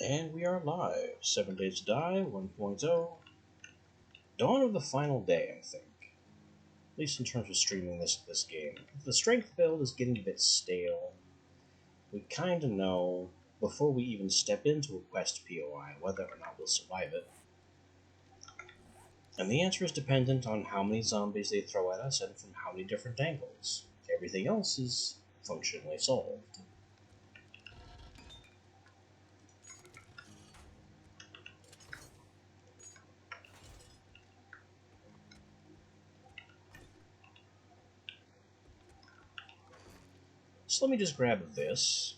And we are live. 7 Days to Die 1.0. Dawn of the final day, I think. At least in terms of streaming this game. The strength build is getting a bit stale. We kinda know, before we even step into a quest POI, whether or not we'll survive it. And the answer is dependent on how many zombies they throw at us and from how many different angles. Everything else is functionally solved. So let me just grab this.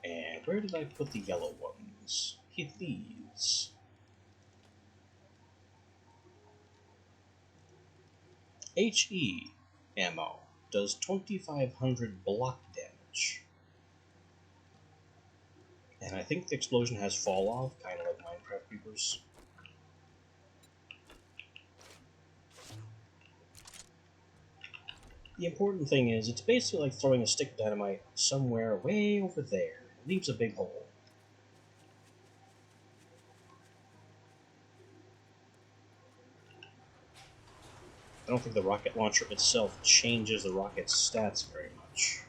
And where did I put the yellow ones? Hit these. HE ammo does 2500 block damage. And I think the explosion has fall off, kind of like Minecraft creepers. The important thing is, it's basically like throwing a stick of dynamite somewhere way over there. It leaves a big hole. I don't think the rocket launcher itself changes the rocket's stats very much.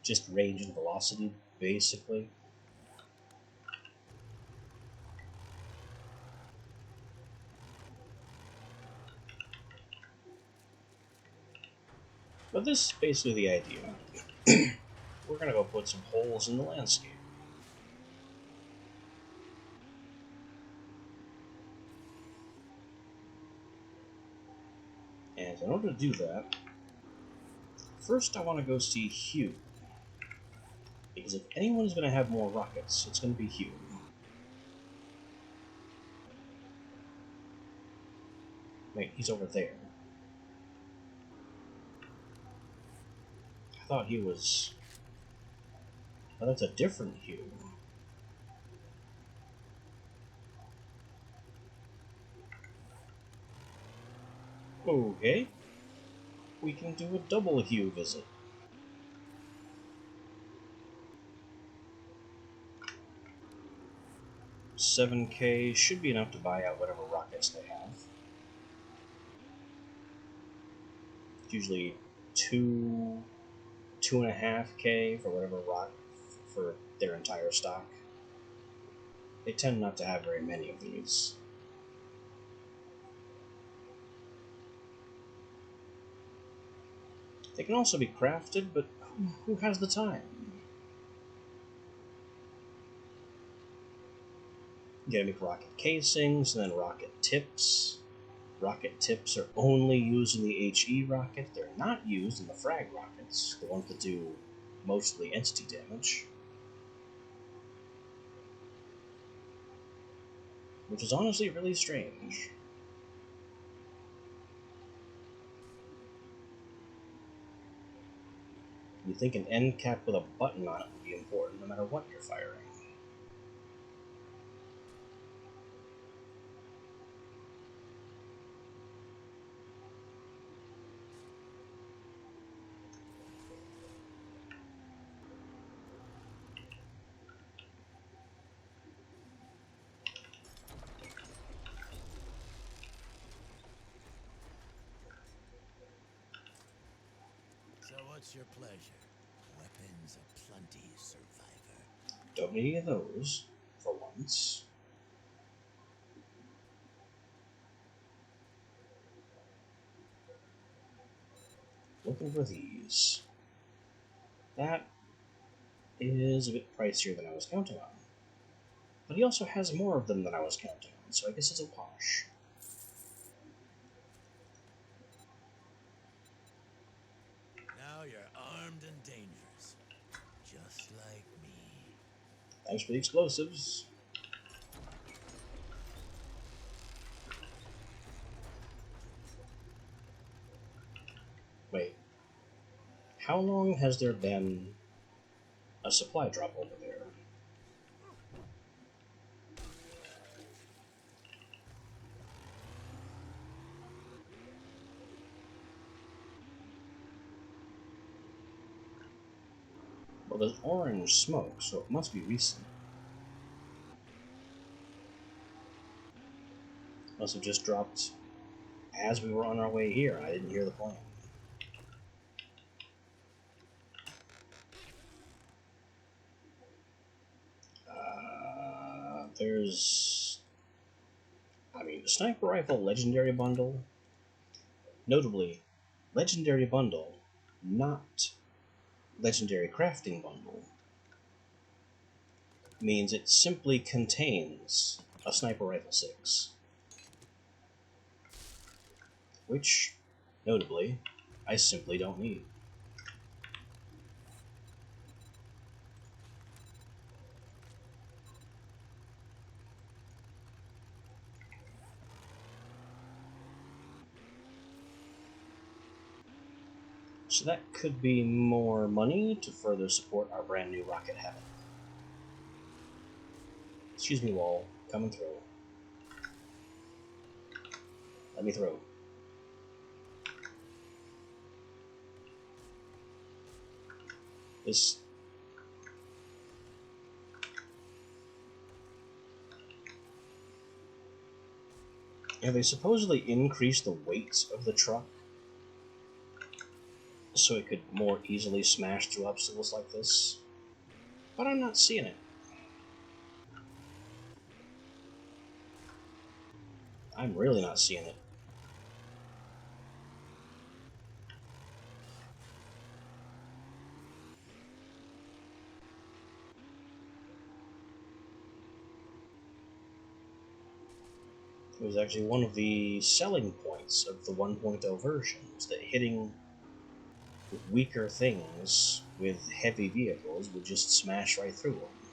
Just range and velocity, basically. But this is basically the idea. We're gonna go put some holes in the landscape. And in order to do that, first I want to go see Hugh. Because if anyone's going to have more rockets, it's going to be Hugh. Wait, he's over there. I thought he was... Oh, that's a different Hugh. Okay. We can do a double Hugh visit. $7K should be enough to buy out whatever rockets they have. It's usually 2.5K for whatever rock for their entire stock. They tend not to have very many of these. They can also be crafted, but who has the time? You gotta make rocket casings, and then rocket tips. Rocket tips are only used in the HE rocket. They're not used in the frag rockets, the ones that do mostly entity damage. Which is honestly really strange. You'd think an end cap with a button on it would be important no matter what you're firing. So what's your pleasure? Weapons aplenty, survivor. Don't need any of those, for once. Looking for these. That is a bit pricier than I was counting on. But he also has more of them than I was counting on, so I guess it's a wash. Now you're armed and dangerous. Just like me. Thanks for the explosives. Wait. How long has there been a supply drop over there? Well, there's orange smoke, so it must be recent. Must have just dropped as we were on our way here. I didn't hear the plane. There's... I mean, the Sniper Rifle Legendary Bundle. Notably, Legendary Bundle, not Legendary Crafting Bundle. Means it simply contains a Sniper Rifle 6. Which, notably, I simply don't need. So that could be more money to further support our brand new rocket habit. Excuse me, wall. Coming through. Let me through. This... Yeah, they supposedly increased the weight of the truck so it could more easily smash through obstacles like this. But I'm not seeing it. I'm really not seeing it. It was actually one of the selling points of the 1.0 versions, that hitting weaker things with heavy vehicles would just smash right through them.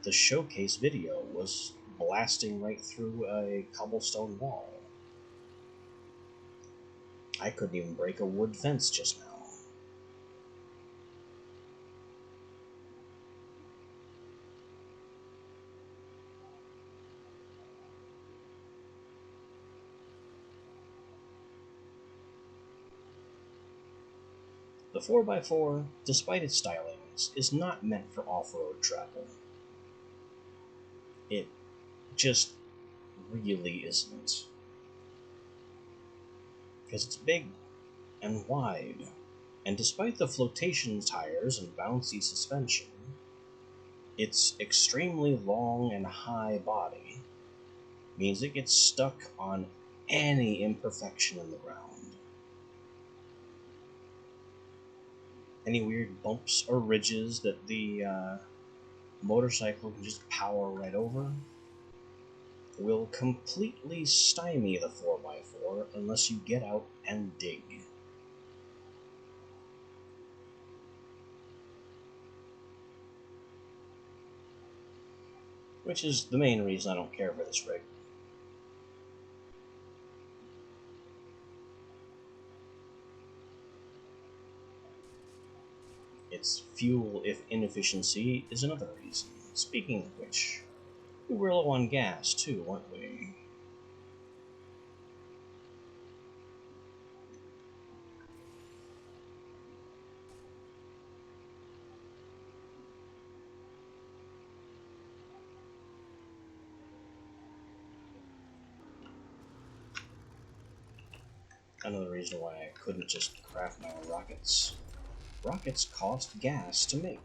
The showcase video was blasting right through a cobblestone wall. I couldn't even break a wood fence just now. The 4x4, despite its stylings, is not meant for off-road travel. It just really isn't. Because it's big and wide, and despite the flotation tires and bouncy suspension, its extremely long and high body means it gets stuck on any imperfection in the ground. Any weird bumps or ridges that the motorcycle can just power right over will completely stymie the 4x4 unless you get out and dig. Which is the main reason I don't care for this rig. Its fuel inefficiency is another reason. Speaking of which, we were low on gas too, weren't we? Another reason why I couldn't just craft my own rockets. Rockets cost gas to make.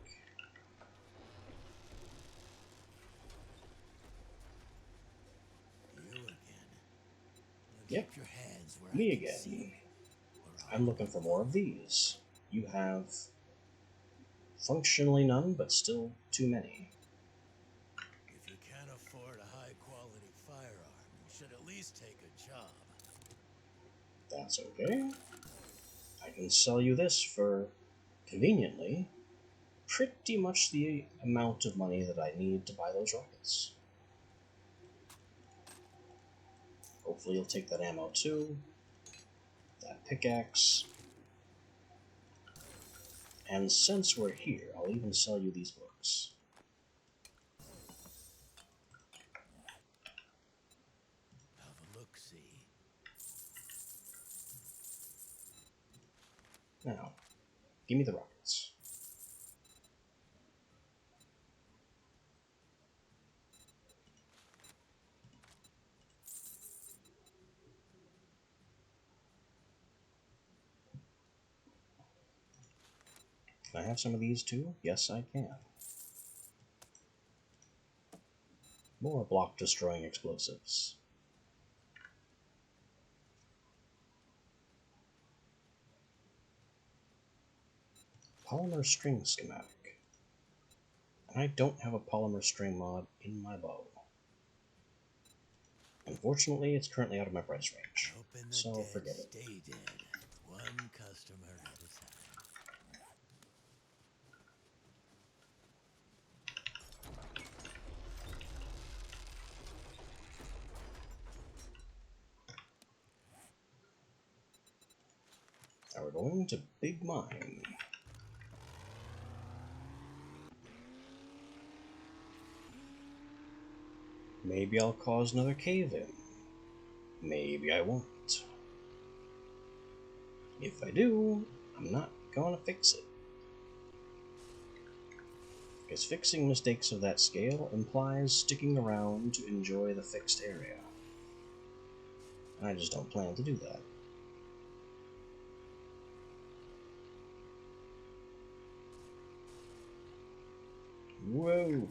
You again. Yep, Keep your hands where me I can see again. them, I'm looking for more of these. You have functionally none, but still too many. If you can't afford a high-quality firearm, you should at least take a job. That's okay. I can sell you this for, conveniently, pretty much the amount of money that I need to buy those rockets. Hopefully you'll take that ammo too, that pickaxe, and since we're here, I'll even sell you these books. Have a look-see. Now, give me the rockets. Can I have some of these too? Yes, I can. More block-destroying explosives. Polymer string schematic. And I don't have a polymer string mod in my bow. Unfortunately, it's currently out of my price range, Hoping the so dead forget it. stay dead, one customer at a time. Now we're going to Big Mine. Maybe I'll cause another cave-in. Maybe I won't. If I do, I'm not gonna fix it. Because fixing mistakes of that scale implies sticking around to enjoy the fixed area. I just don't plan to do that. Whoa!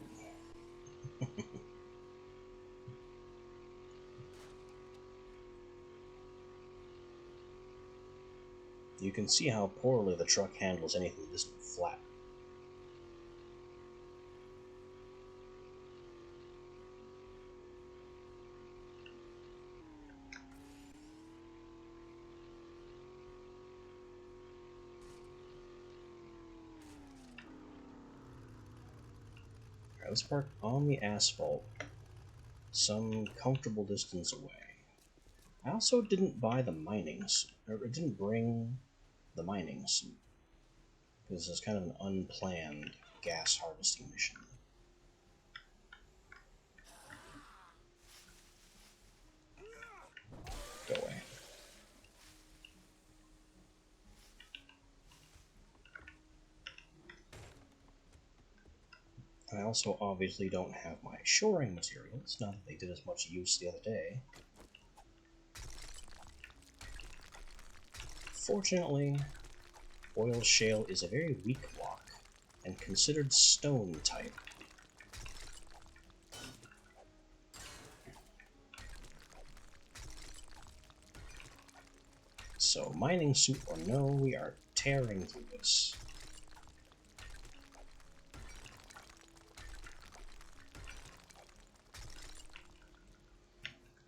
You can see how poorly the truck handles anything that isn't flat. Alright, let's park on the asphalt, some comfortable distance away. I also didn't buy the mining suit, or it didn't bring the mining suit, because this is kind of an unplanned gas harvesting mission. Go away. I also obviously don't have my shoring materials, not that they did as much use the other day. Fortunately, oil shale is a very weak block, and considered stone type. So, mining suit or no, we are tearing through this.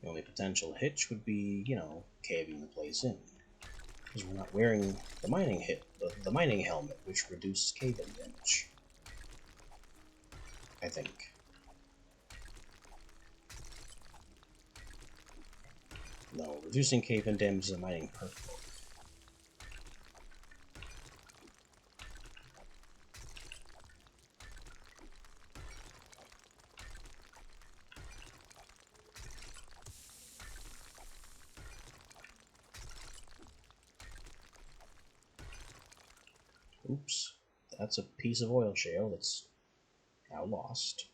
The only potential hitch would be, caving the place in. Because we're not wearing the the mining helmet, which reduces cave-in damage. I think. No, reducing cave-in damage is a mining perk book. Oops, that's a piece of oil shale that's now lost.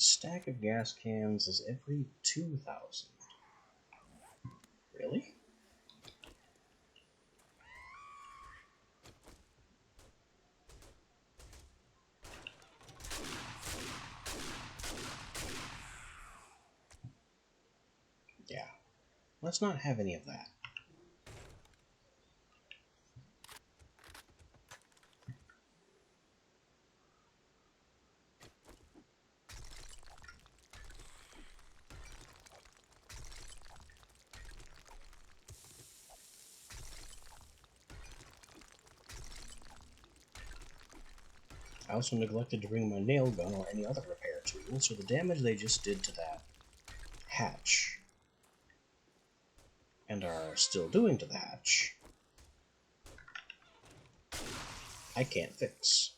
Stack of gas cans is every 2,000. Really? Yeah. Let's not have any of that. I also neglected to bring my nail gun or any other repair tool, so the damage they just did to that hatch, and are still doing to the hatch, I can't fix.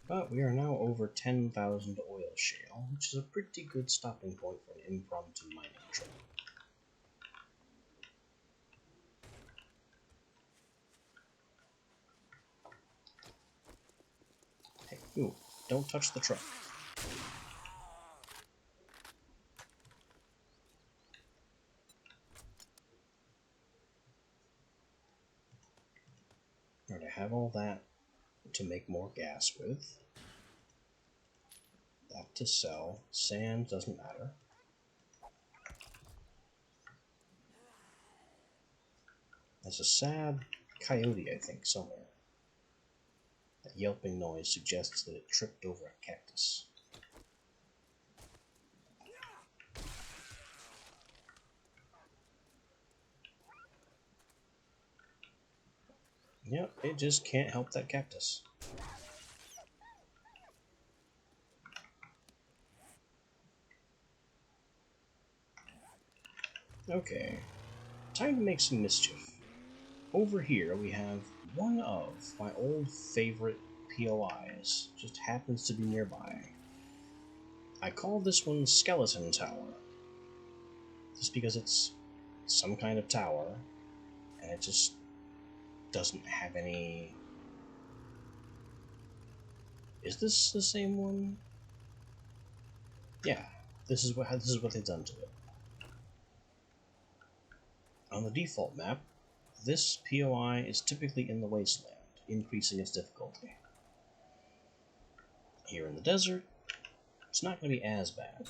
But we are now over 10,000 oil shale, which is a pretty good stopping point for an impromptu mining trip. Hey, ooh, don't touch the truck. Alright, I have all that to make more gas with. That to sell. Sand doesn't matter. There's a sad coyote, I think, somewhere. That yelping noise suggests that it tripped over a cactus. Yep, it just can't help that cactus. Okay, time to make some mischief. Over here we have one of my old favorite POIs, just happens to be nearby. I call this one Skeleton Tower, just because it's some kind of tower, and it just doesn't have any... Is this the same one? Yeah, this is what they've done to it. On the default map, this POI is typically in the wasteland, increasing its difficulty. Here in the desert, it's not going to be as bad.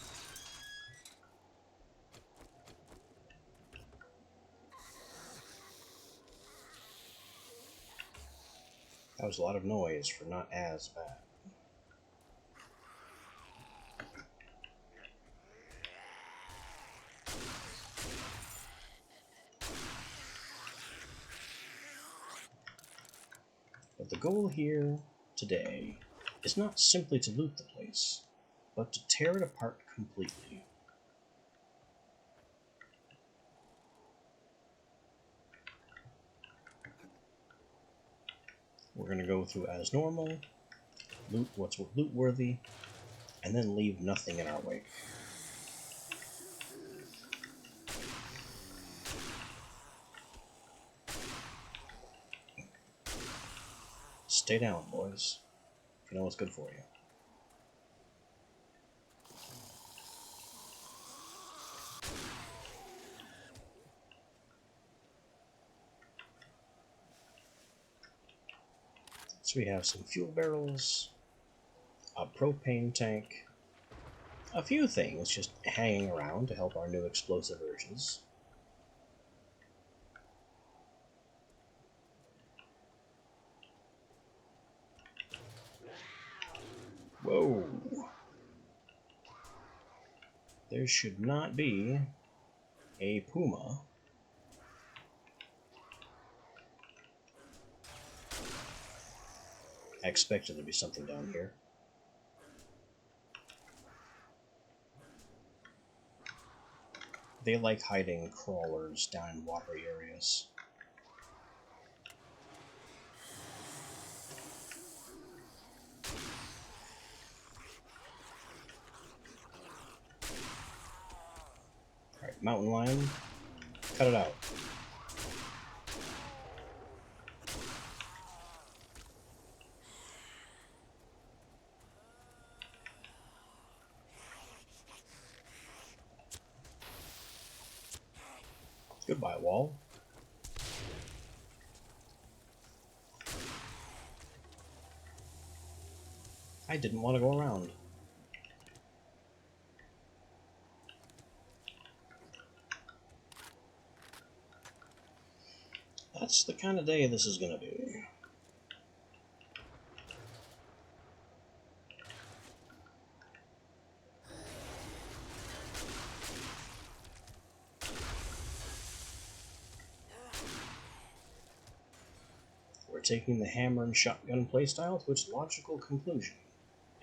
That was a lot of noise for not as bad. But the goal here today is not simply to loot the place, but to tear it apart completely. We're going to go through as normal, loot what's loot worthy, and then leave nothing in our wake. Stay down, boys. You know what's good for you. So we have some fuel barrels, a propane tank, a few things just hanging around to help our new explosive urges. Whoa! There should not be a puma. I expected there to be something down here. They like hiding crawlers down in watery areas. Alright, mountain lion, cut it out. Goodbye, wall. I didn't want to go around. That's the kind of day this is gonna be. We're taking the hammer and shotgun playstyle to its logical conclusion.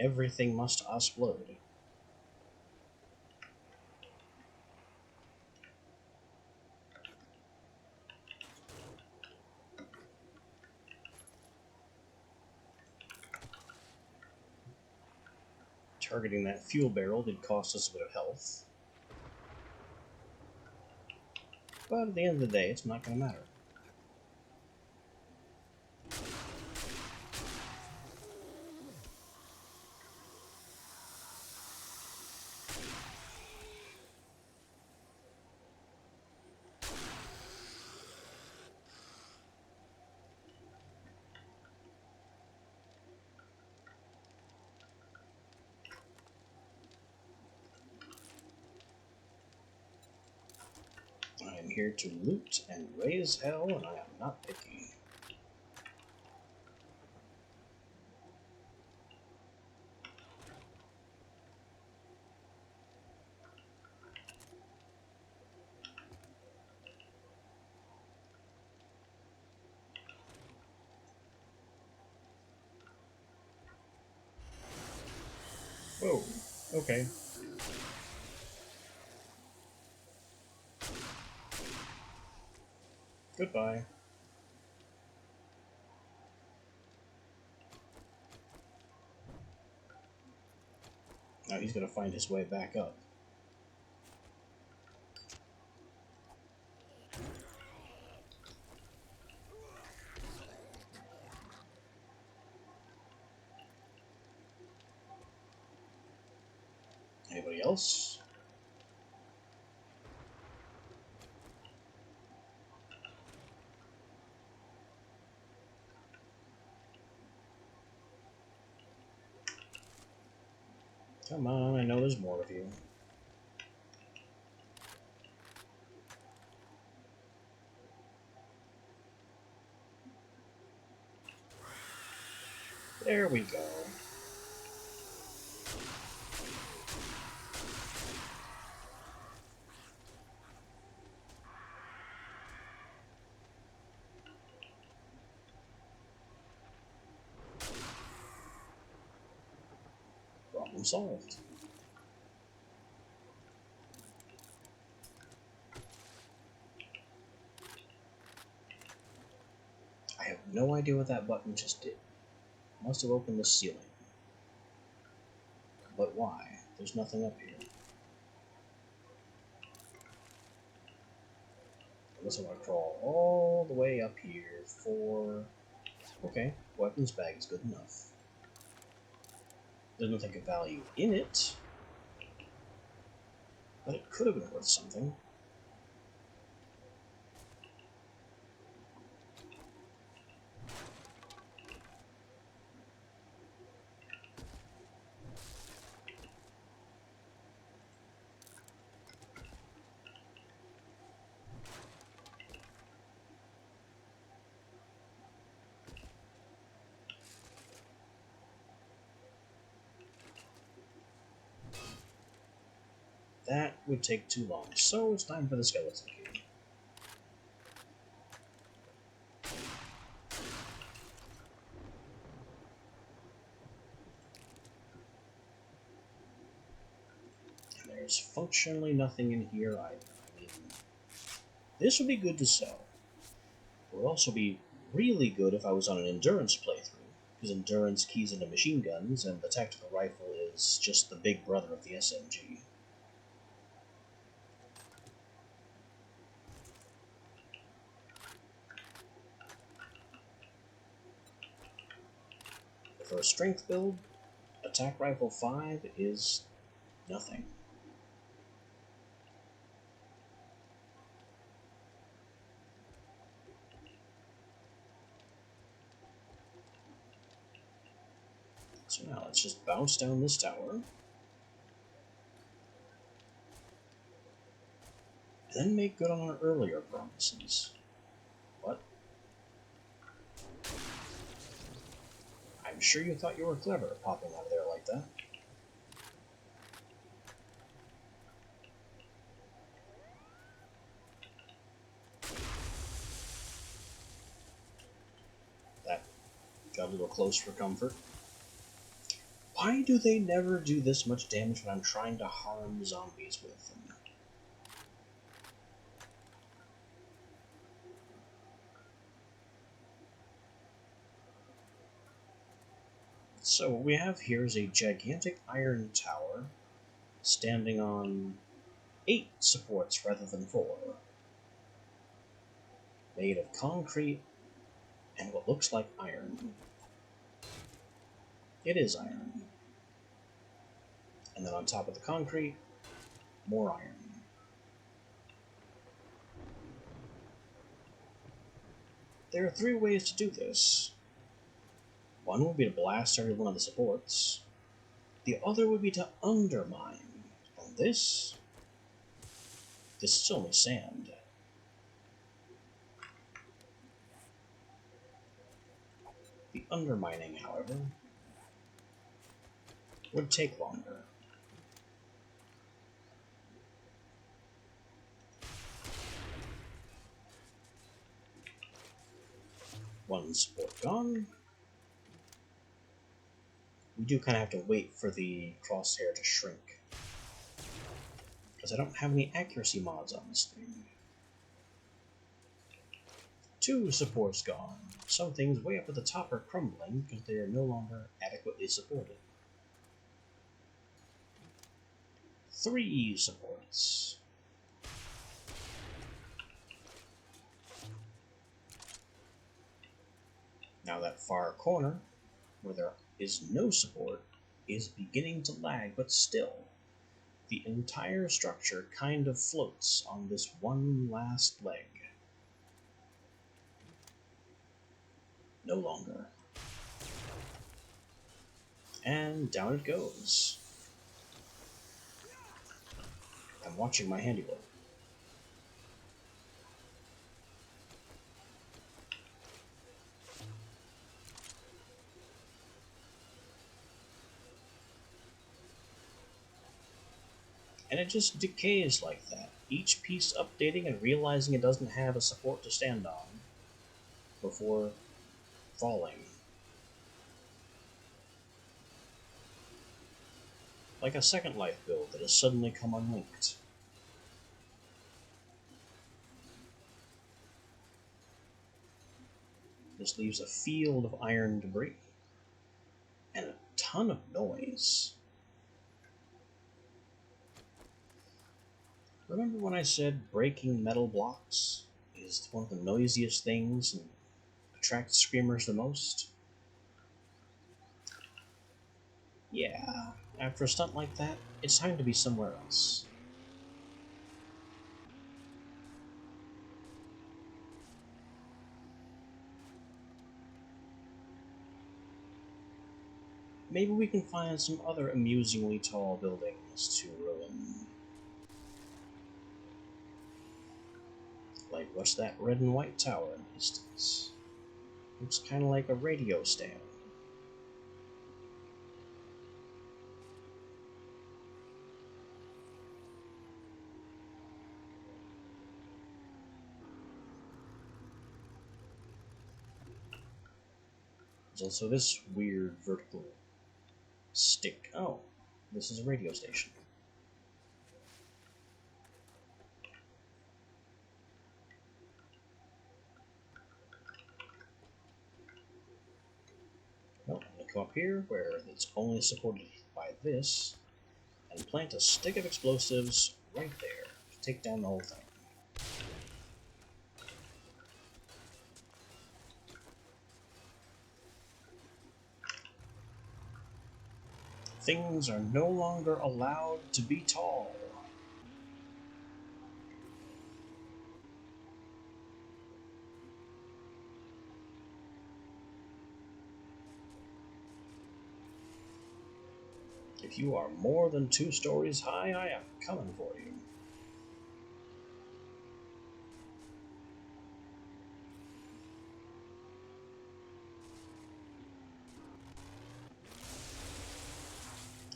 Everything must explode. Targeting that fuel barrel did cost us a bit of health. But at the end of the day, it's not going to matter. I am here to loot and raise hell, and I am not picky. Whoa, okay. Goodbye. Now he's going to find his way back up. Anybody else? Come on, I know there's more of you. There we go. Problem solved. I have no idea what that button just did. Must have opened the ceiling. But why? There's nothing up here. Unless I want to crawl all the way up here for... Okay, weapons bag is good enough. There's nothing of value in it, but it could have been worth something. That would take too long, so it's time for the skeleton key. And there's functionally nothing in here either. I mean, this would be good to sell. It would also be really good if I was on an endurance playthrough, because endurance keys into machine guns, and the tactical rifle is just the big brother of the SMG. For a strength build, attack rifle 5 is nothing. So now let's just bounce down this tower. Then make good on our earlier promises. What? I'm sure you thought you were clever popping out of there like that. That got a little close for comfort. Why do they never do this much damage when I'm trying to harm zombies with them? So what we have here is a gigantic iron tower standing on 8 supports rather than 4, made of concrete and what looks like iron. It is iron. And then on top of the concrete, more iron. There are 3 ways to do this. One would be to blast every one of the supports. The other would be to undermine. And this is only sand. The undermining, however, would take longer. One support gone. We do kind of have to wait for the crosshair to shrink, because I don't have any accuracy mods on this thing. 2 supports gone. Some things way up at the top are crumbling because they are no longer adequately supported. 3 supports. Now that far corner, where there is no support, is beginning to lag, but still, the entire structure kind of floats on this one last leg. No longer. And down it goes. I'm watching my handiwork. And it just decays like that, each piece updating and realizing it doesn't have a support to stand on before falling. Like a Second Life build that has suddenly come unlinked. This leaves a field of iron debris and a ton of noise. Remember when I said breaking metal blocks is one of the noisiest things and attracts screamers the most? Yeah, after a stunt like that, it's time to be somewhere else. Maybe we can find some other amusingly tall buildings to ruin. Like, what's that red and white tower in the distance? Looks kind of like a radio stand. There's also this weird vertical stick. Oh, this is a radio station. Well, I'm going to come up here where it's only supported by this and plant a stick of explosives right there to take down the whole thing. Things are no longer allowed to be tall. If you are more than 2 stories high, I am coming for you.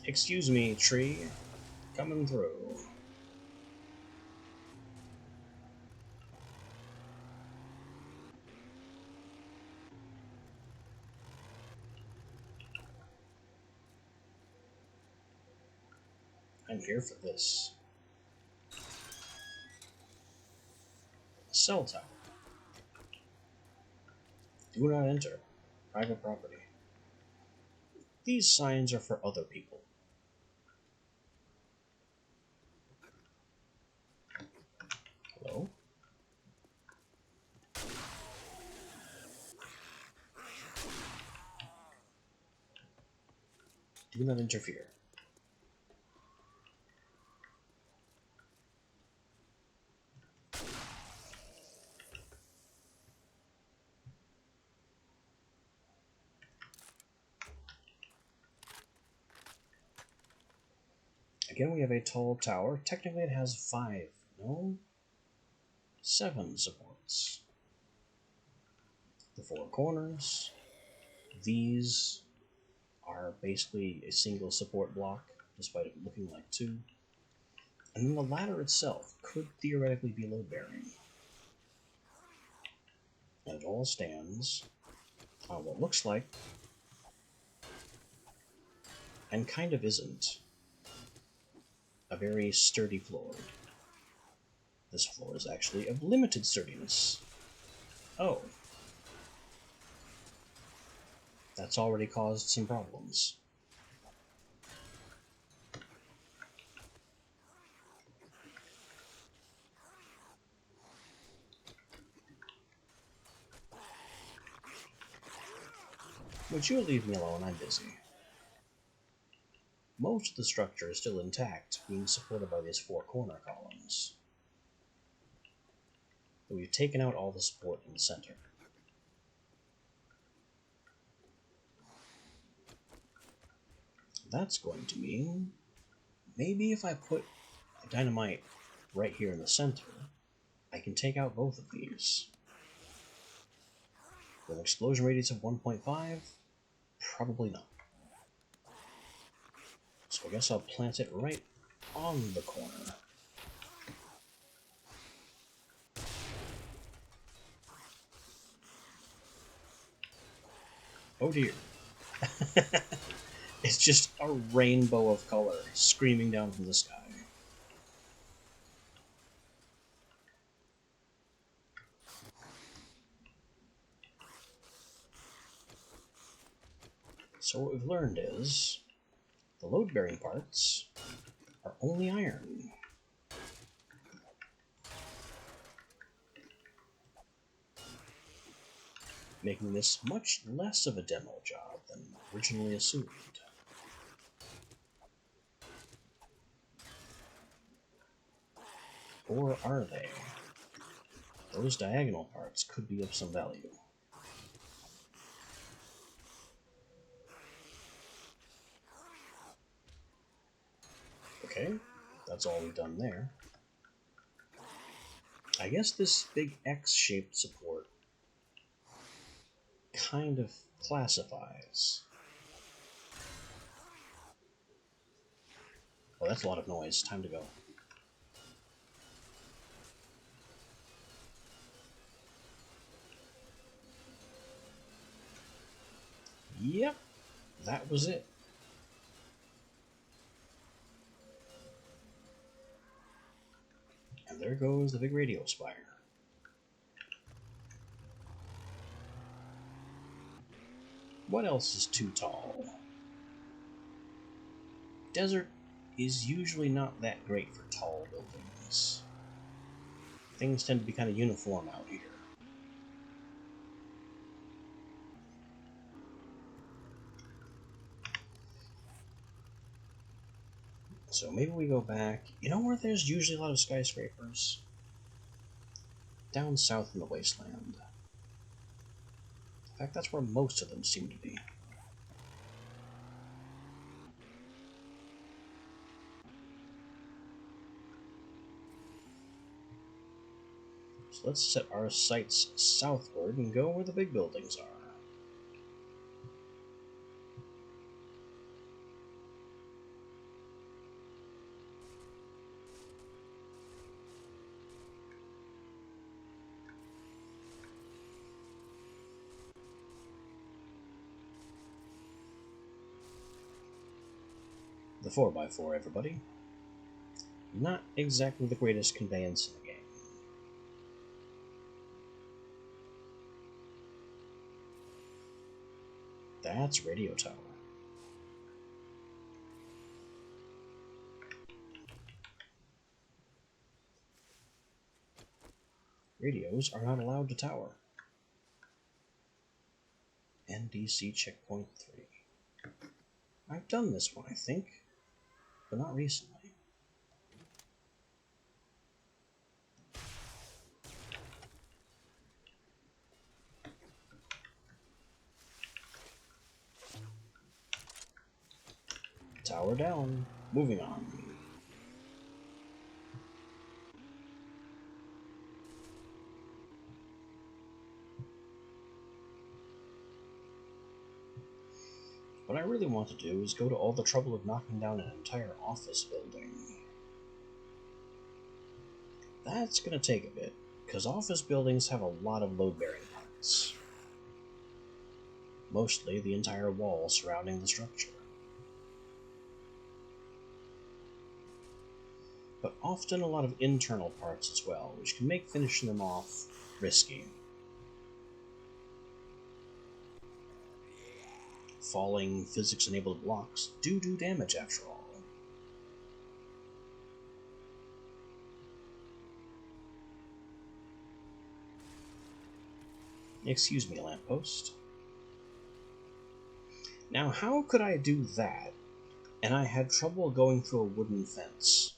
Excuse me, tree. Coming through. I'm here for this. Cell tower. Do not enter. Private property. These signs are for other people. Hello? Do not interfere. Again, we have a tall tower. Technically, it has 5, no? 7 supports. The 4 corners. These are basically a single support block, despite it looking like 2. And then the ladder itself could theoretically be load-bearing. And it all stands on what looks like, and kind of isn't, a very sturdy floor. This floor is actually of limited sturdiness. Oh. That's already caused some problems. Would you leave me alone? I'm busy. Most of the structure is still intact, being supported by these 4 corner columns. But we've taken out all the support in the center. That's going to mean maybe if I put a dynamite right here in the center, I can take out both of these. With an explosion radius of 1.5, probably not. So I guess I'll plant it right on the corner. Oh dear. It's just a rainbow of color screaming down from the sky. So what we've learned is the load-bearing parts are only iron. Making this much less of a demo job than originally assumed. Or are they? Those diagonal parts could be of some value. Okay, that's all we've done there. I guess this big X-shaped support kind of classifies. Oh, that's a lot of noise. Time to go. Yep, that was it. And there goes the big radio spire. What else is too tall? Desert is usually not that great for tall buildings. Things tend to be kind of uniform out here. So maybe we go back. You know where there's usually a lot of skyscrapers? Down south in the wasteland. In fact, that's where most of them seem to be. So let's set our sights southward and go where the big buildings are. The 4x4, everybody. Not exactly the greatest conveyance in the game. That's Radio Tower. Radios are not allowed to tower. NDC checkpoint 3. I've done this one, I think, but not recently. Tower down. Moving on. What I really want to do is go to all the trouble of knocking down an entire office building. That's going to take a bit, because office buildings have a lot of load-bearing parts. Mostly the entire wall surrounding the structure. But often a lot of internal parts as well, which can make finishing them off risky. Falling physics-enabled blocks do damage after all. Excuse me, lamppost. Now, how could I do that, and I had trouble going through a wooden fence?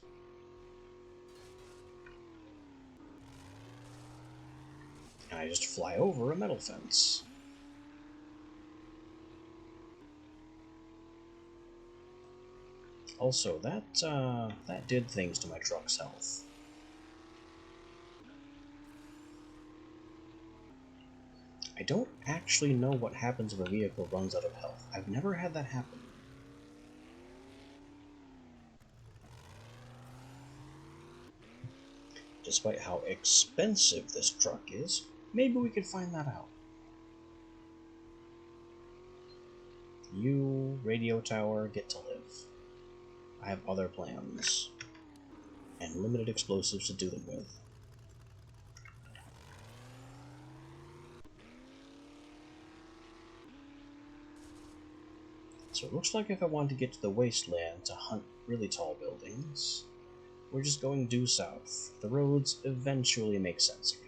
And I just fly over a metal fence. Also, that did things to my truck's health. I don't actually know what happens if a vehicle runs out of health. I've never had that happen. Despite how expensive this truck is, maybe we could find that out. You, radio tower, get to live. I have other plans, and limited explosives to do them with. So it looks like if I want to get to the wasteland to hunt really tall buildings, we're just going due south. The roads eventually make sense again.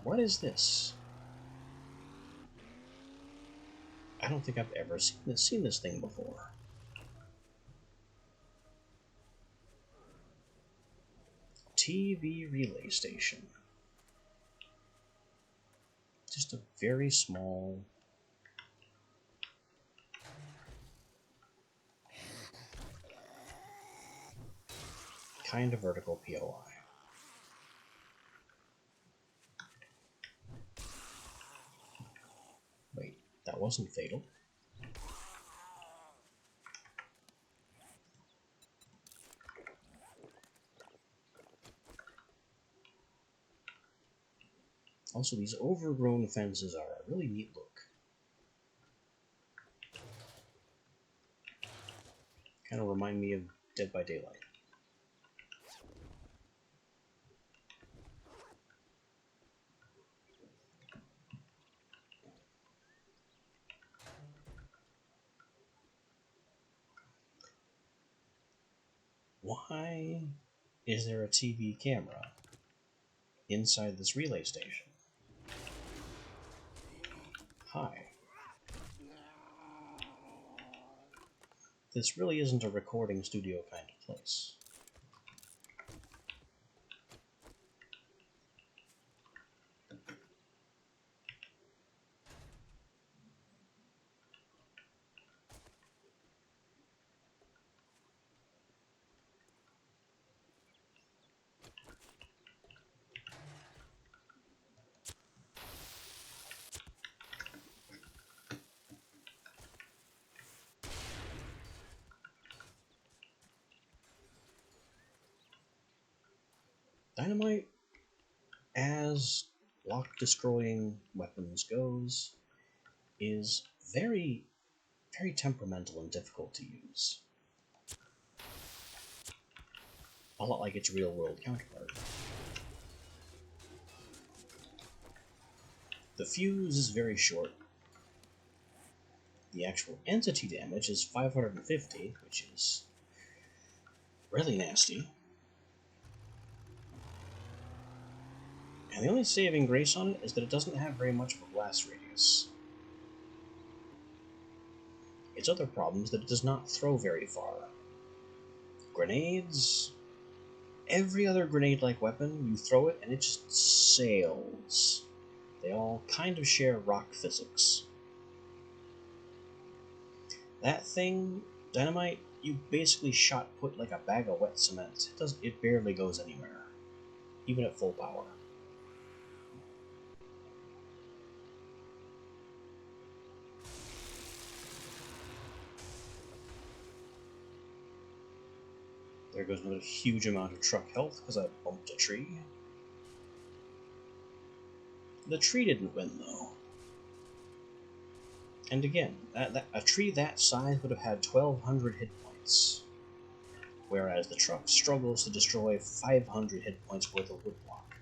What is this? I don't think I've ever seen this thing before. TV relay station. Just a very small... kind of vertical POI. Wait, that wasn't fatal. Also, these overgrown fences are a really neat look. Kind of remind me of Dead by Daylight. Why is there a TV camera inside this relay station? Hi. This really isn't a recording studio kind of place. Dynamite, as block-destroying weapons goes, is very, very temperamental and difficult to use. A lot like its real-world counterpart. The fuse is very short. The actual entity damage is 550, which is really nasty. And the only saving grace on it is that it doesn't have very much of a blast radius. Its other problem is that it does not throw very far. Grenades, every other grenade-like weapon, you throw it and it just sails. They all kind of share rock physics. That thing, dynamite, you basically shot put like a bag of wet cement. It barely goes anywhere, even at full power. There goes another huge amount of truck health because I bumped a tree. The tree didn't win, though. And again, a tree that size would have had 1,200 hit points, whereas the truck struggles to destroy 500 hit points worth of woodblock.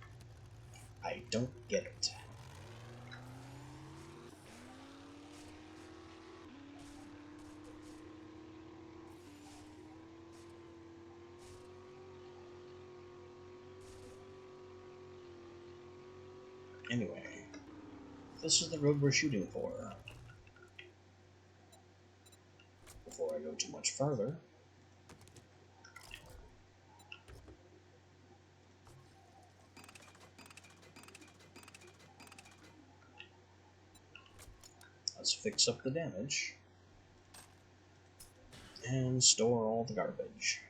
I don't get it. Anyway, this is the road we're shooting for. Before I go too much farther, let's fix up the damage and store all the garbage.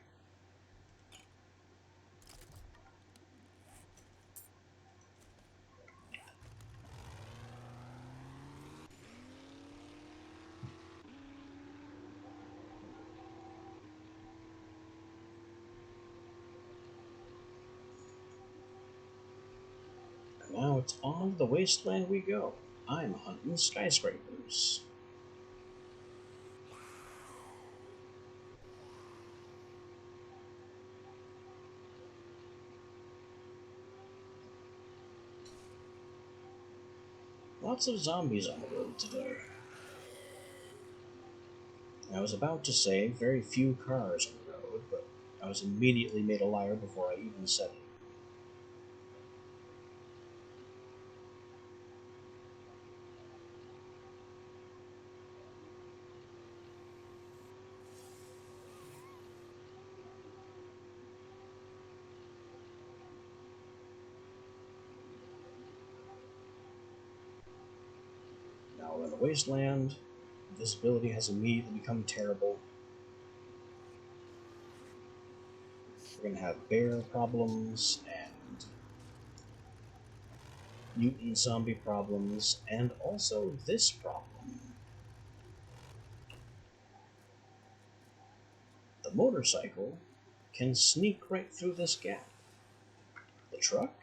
And now it's on to the wasteland we go. I'm hunting skyscrapers. Lots of zombies on the road today. I was about to say very few cars on the road, but I was immediately made a liar before I even said it. Now we're in the wasteland. Visibility has immediately become terrible. We're going to have bear problems and mutant zombie problems, and also this problem. The motorcycle can sneak right through this gap. The truck?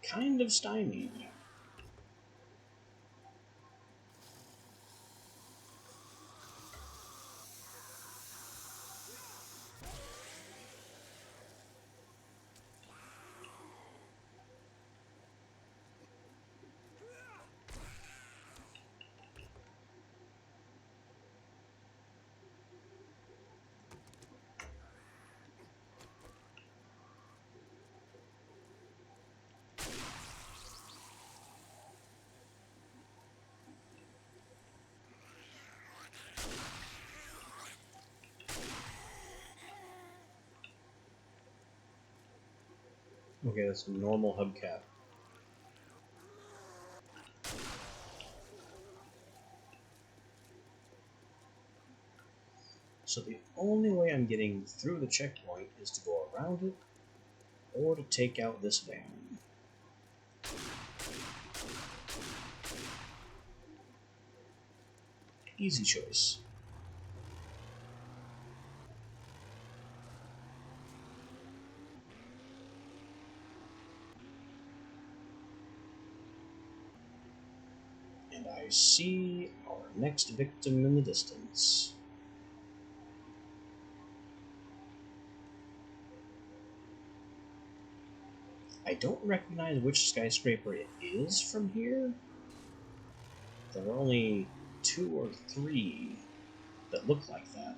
Kind of stymied. Okay, that's a normal hubcap. So the only way I'm getting through the checkpoint is to go around it, or to take out this van. Easy choice. And I see our next victim in the distance. I don't recognize which skyscraper it is from here. There are only 2 or 3 that look like that.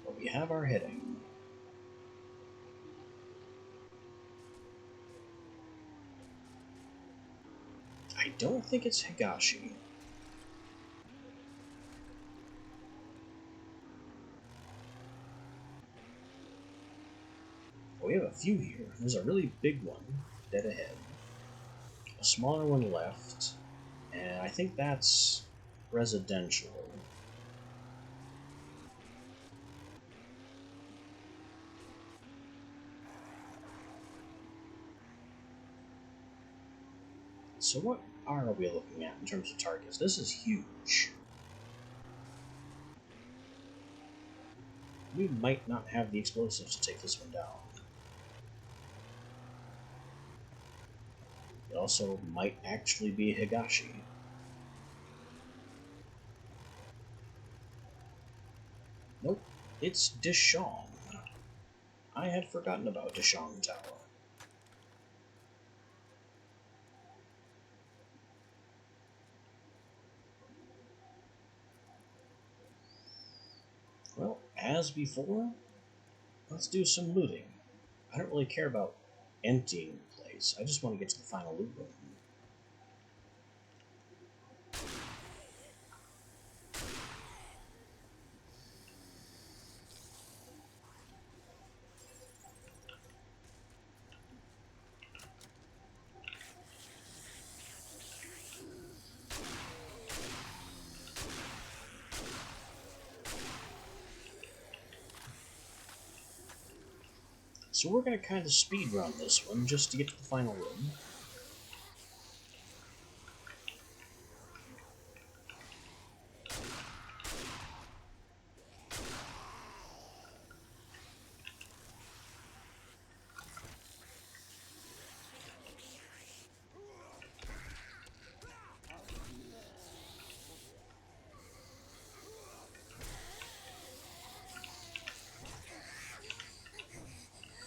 But we have our heading. I don't think it's Higashi. We have a few here. There's a really big one dead ahead, a smaller one left, and I think that's residential. So what are we looking at in terms of targets? This is huge. We might not have the explosives to take this one down. It also might actually be Higashi. Nope, it's Dishong. I had forgotten about Dishong Tower. Well, as before, let's do some looting. I don't really care about emptying the place. I just want to get to the final loot room. So we're going to kind of speed run this one just to get to the final room.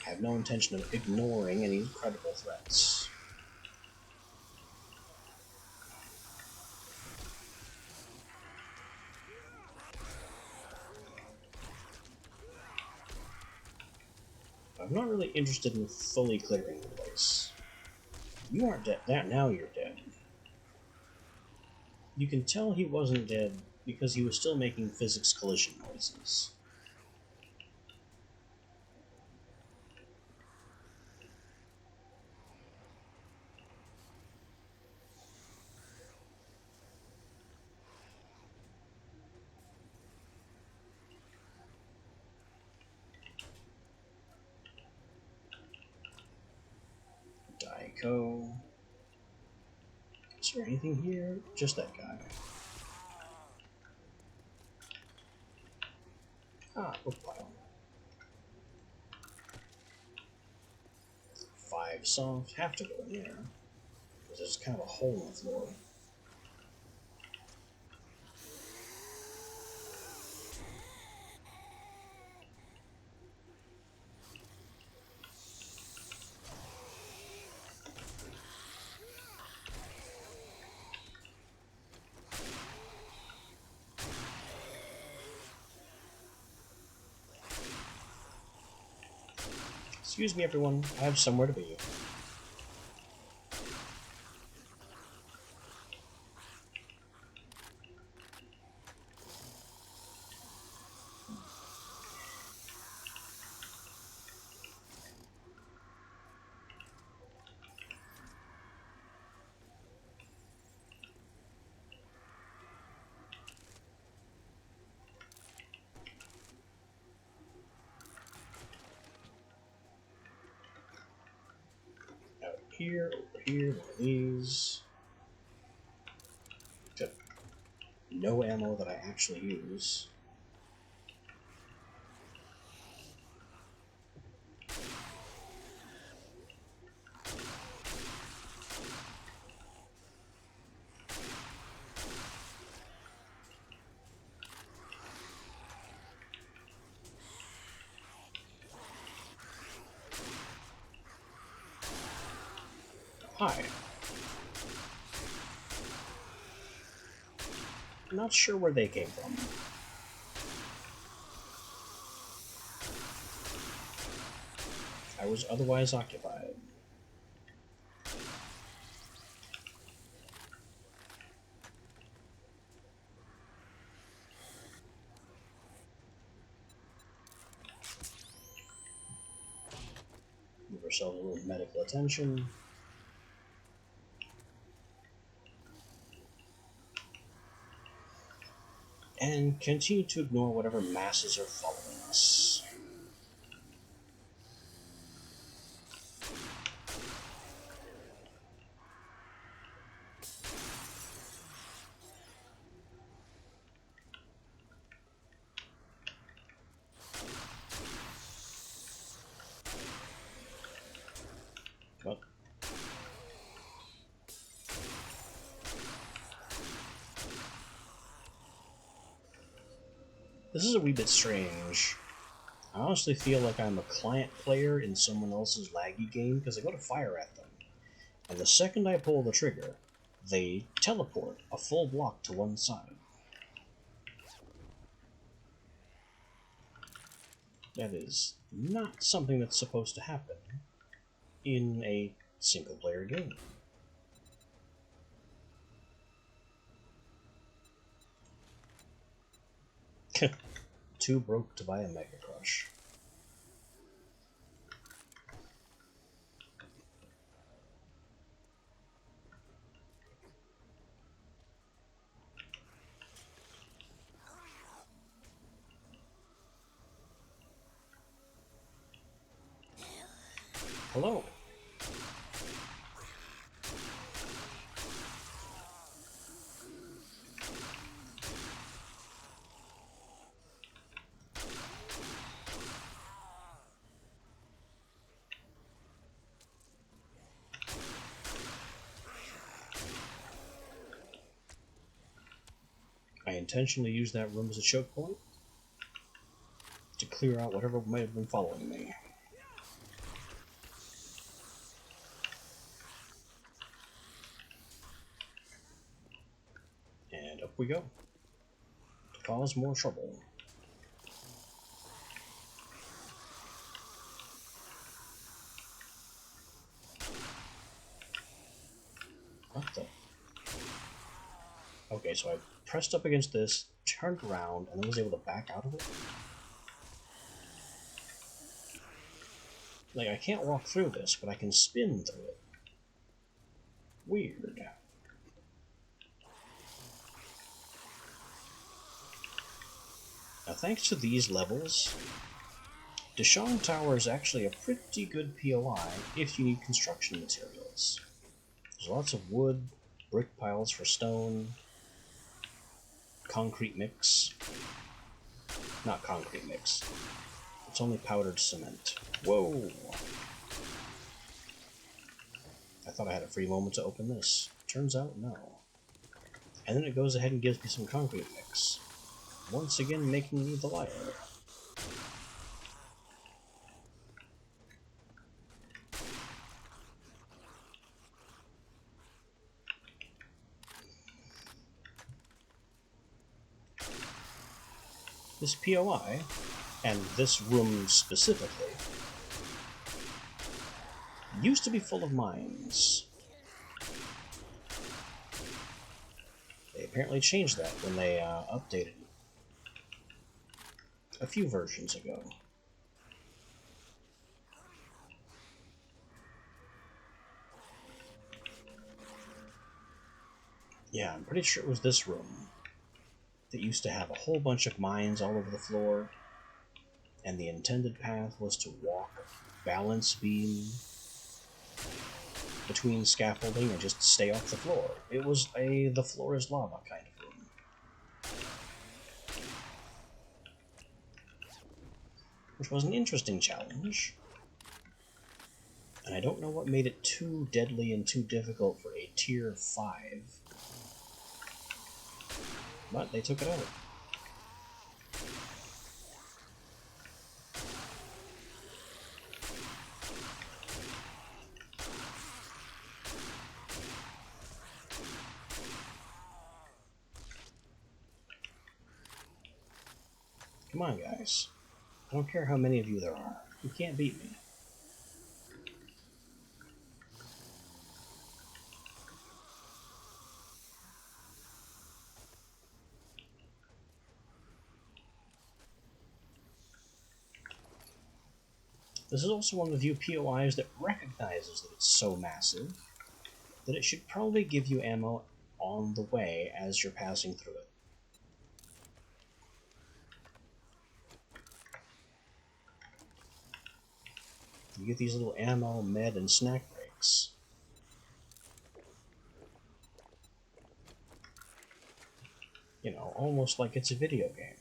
I have no intention of ignoring any credible threats. I'm not really interested in fully clearing the place. You aren't dead. Now you're dead. You can tell he wasn't dead because he was still making physics collision noises. Daiko. Is there anything here? Just that guy. Ah, book pile. 5 soft. Have to go in there. Because there's kind of a hole in the floor. Excuse me, everyone. I have somewhere to be. Here, over here, one of these. Just no ammo that I actually use. Hi. Not sure where they came from. I was otherwise occupied. Give ourselves a little medical attention. And continue to ignore whatever masses are following us. Well, this is a wee bit strange. I honestly feel like I'm a client player in someone else's laggy game because I go to fire at them. And the second I pull the trigger, they teleport a full block to one side. That is not something that's supposed to happen in a single-player game. Too broke to buy a Mega Crush. Hello. I intentionally used that room as a choke point to clear out whatever might have been following me. And up we go, to cause more trouble. What the? Okay, so I pressed up against this, turned around, and then was able to back out of it? Like, I can't walk through this, but I can spin through it. Weird. Now, thanks to these levels, Dishong Tower is actually a pretty good POI if you need construction materials. There's lots of wood, brick piles for stone, concrete mix. Not concrete mix. It's only powdered cement. Whoa! I thought I had a free moment to open this. Turns out, no. And then it goes ahead and gives me some concrete mix. Once again making me the liar. This POI, and this room specifically, used to be full of mines. They apparently changed that when they updated a few versions ago. Yeah, I'm pretty sure it was this room that used to have a whole bunch of mines all over the floor, and the intended path was to walk balance beam between scaffolding and just stay off the floor. It was a the floor is lava kind of room. Which was an interesting challenge. And I don't know what made it too deadly and too difficult for a tier 5. But they took it out. Come on, guys. I don't care how many of you there are. You can't beat me. This is also one of the few POIs that recognizes that it's so massive that it should probably give you ammo on the way as you're passing through it. You get these little ammo, med, and snack breaks. You know, almost like it's a video game.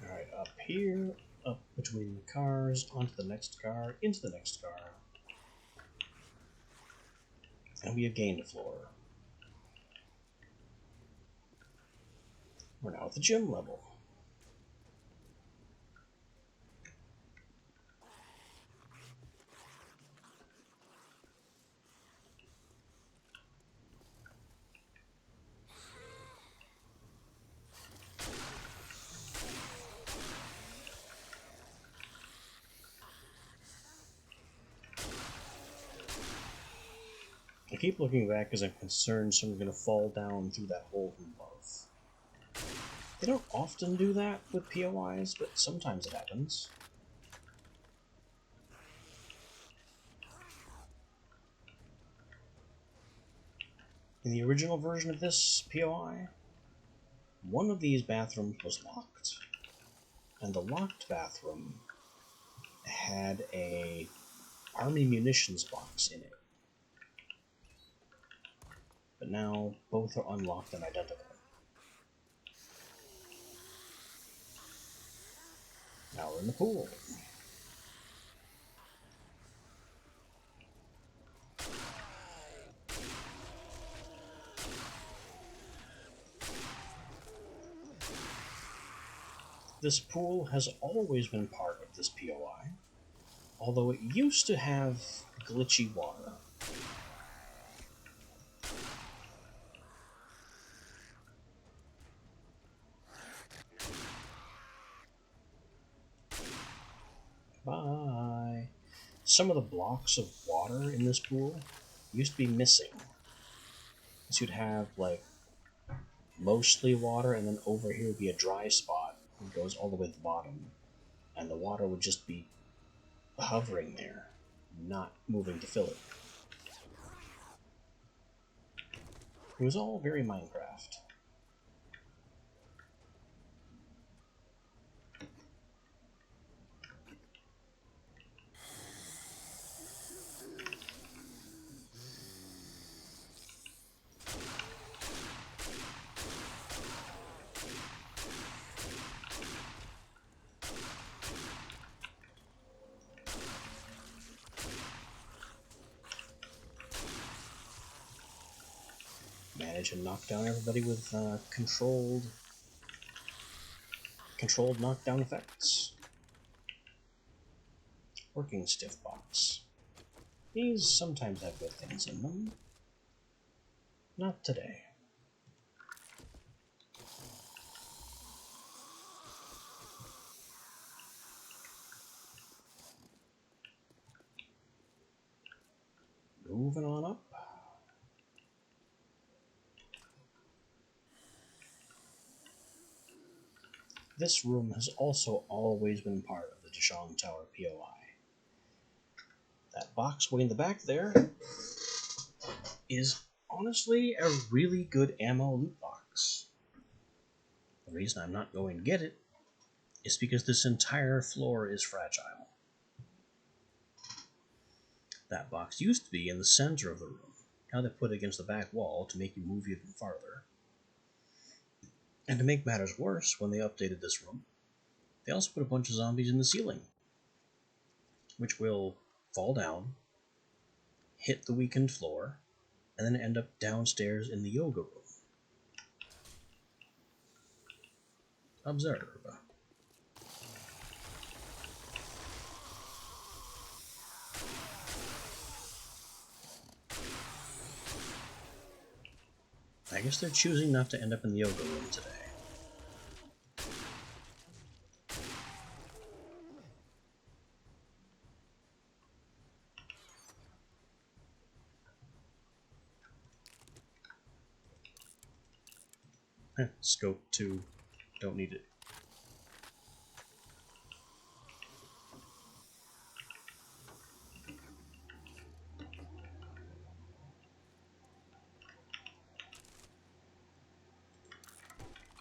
Alright, up here, up between the cars, onto the next car, into the next car. And we have gained a floor. We're now at the gym level. I keep looking back because I'm concerned someone's going to fall down through that hole from above. They don't often do that with POIs, but sometimes it happens. In the original version of this POI, one of these bathrooms was locked, and the locked bathroom had a army munitions box in it. But now both are unlocked and identical. Now we're in the pool. This pool has always been part of this POI, although it used to have glitchy water. Bye. Some of the blocks of water in this pool used to be missing. So you'd have, like, mostly water, and then over here would be a dry spot that goes all the way to the bottom, and the water would just be hovering there, not moving to fill it. It was all very Minecraft. Manage to knock down everybody with controlled knockdown effects. Working stiff box. These sometimes have good things in them. Not today. Moving on up. This room has also always been part of the Dishong Tower POI. That box way in the back there is honestly a really good ammo loot box. The reason I'm not going to get it is because this entire floor is fragile. That box used to be in the center of the room. Now they put it against the back wall to make you move even farther. And to make matters worse, when they updated this room, they also put a bunch of zombies in the ceiling. which will fall down, hit the weakened floor, and then end up downstairs in the yoga room. Observe. I guess they're choosing not to end up in the yoga room today. Scope 2. Don't need it.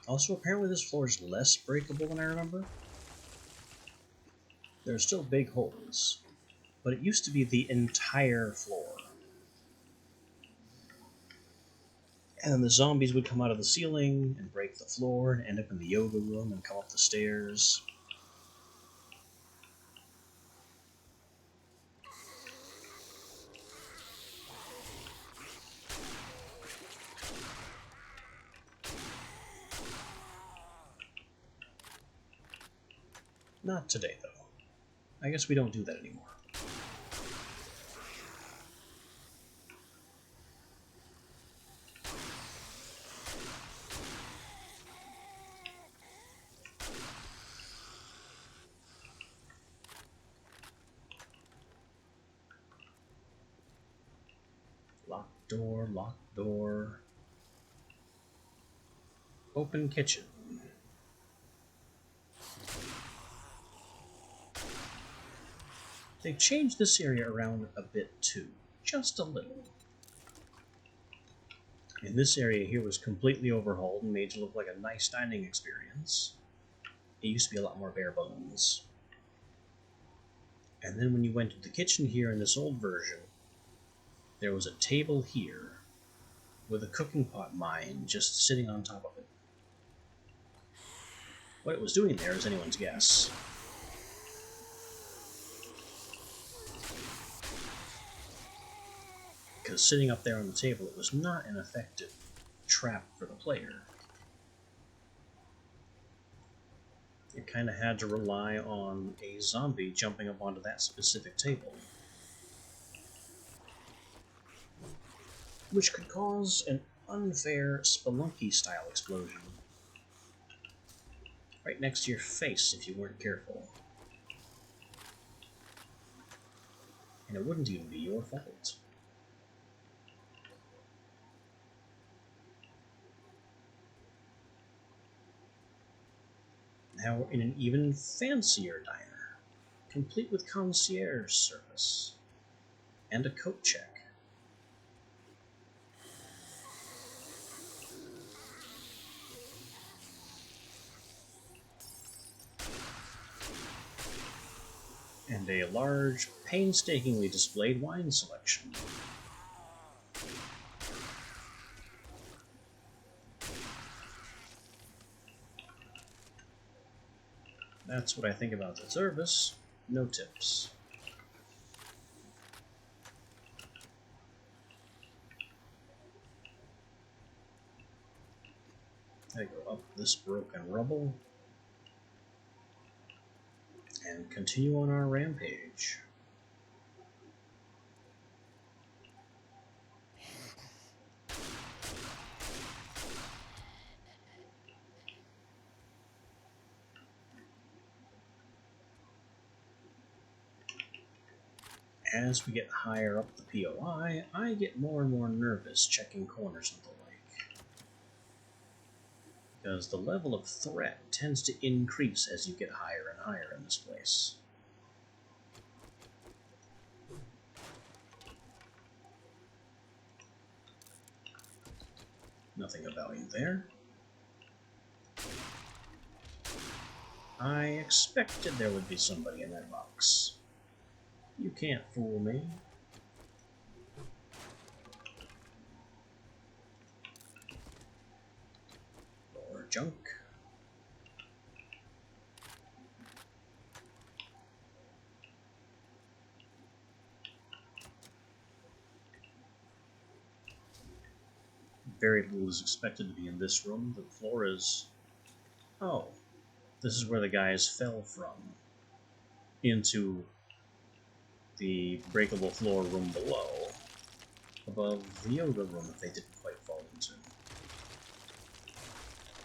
Also, apparently this floor is less breakable than I remember. There are still big holes, but it used to be the entire floor. And then the zombies would come out of the ceiling and break the floor and end up in the yoga room and come up the stairs. Not today, though. I guess we don't do that anymore. Locked door, locked door. Open kitchen. They've changed this area around a bit too. Just a little. And this area here was completely overhauled and made to look like a nice dining experience. It used to be a lot more bare bones. And then when you went to the kitchen here in this old version, there was a table here with a cooking pot mine just sitting on top of it. What it was doing there is anyone's guess. Because sitting up there on the table, it was not an effective trap for the player. You kind of had to rely on a zombie jumping up onto that specific table, which could cause an unfair Spelunky-style explosion right next to your face if you weren't careful. And it wouldn't even be your fault. Now we're in an even fancier diner, complete with concierge service and a coat check. And a large, painstakingly displayed wine selection. That's what I think about the service. No tips. I go up this broken rubble and continue on our rampage. As we get higher up the POI, I get more and more nervous checking corners and the like, because the level of threat tends to increase as you get higher and higher in this place. Nothing of value there. I expected there would be somebody in that box. You can't fool me. More junk. very little is expected to be in this room. The floor is... Oh, this is where the guys fell from. Into the breakable floor room below. Above the yoga room that they didn't quite fall into.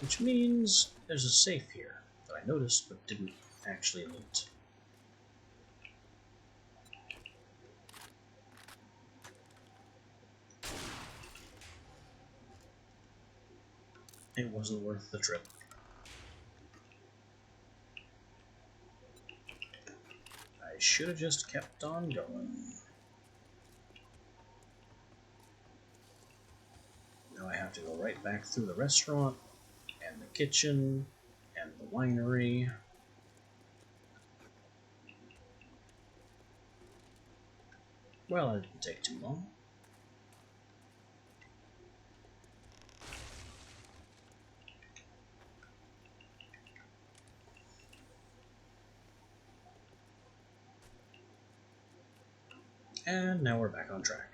Which means there's a safe here that I noticed but didn't actually loot. It wasn't worth the trip. I should have just kept on going. Now I have to go right back through the restaurant, and the kitchen, and the winery. Well, it didn't take too long. And now we're back on track.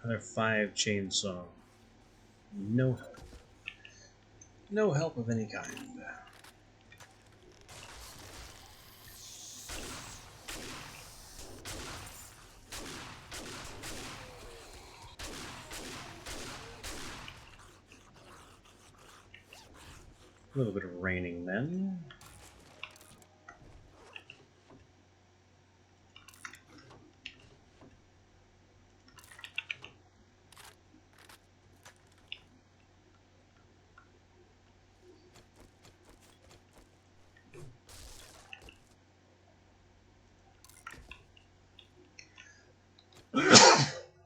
Another 5 chainsaw. No help. No help of any kind. A little bit of raining then.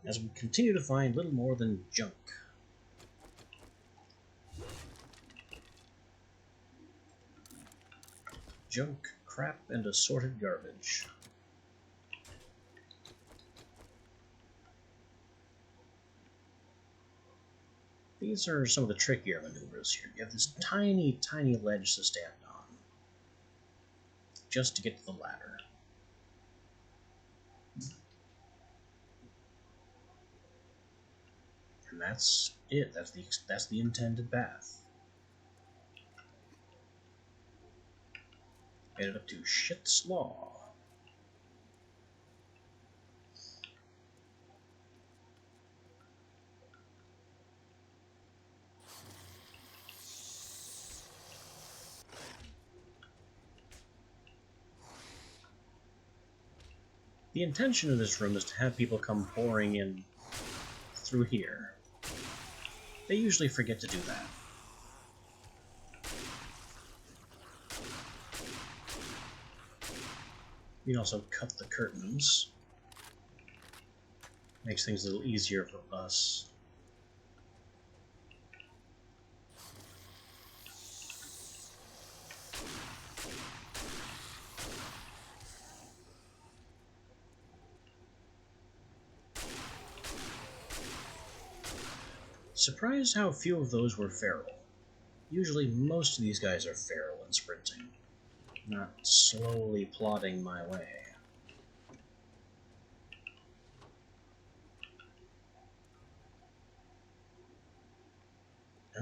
As we continue to find little more than junk. Junk, crap, and assorted garbage. These are some of the trickier maneuvers here. You have this tiny, tiny ledge to stand on, just to get to the ladder. And that's it. That's the intended path. Headed up to Shit's Law. The intention of this room is to have people come pouring in through here. They usually forget to do that. You can also cut the curtains. Makes things a little easier for us. Surprised how few of those were feral. Usually most of these guys are feral and sprinting, not slowly plodding my way.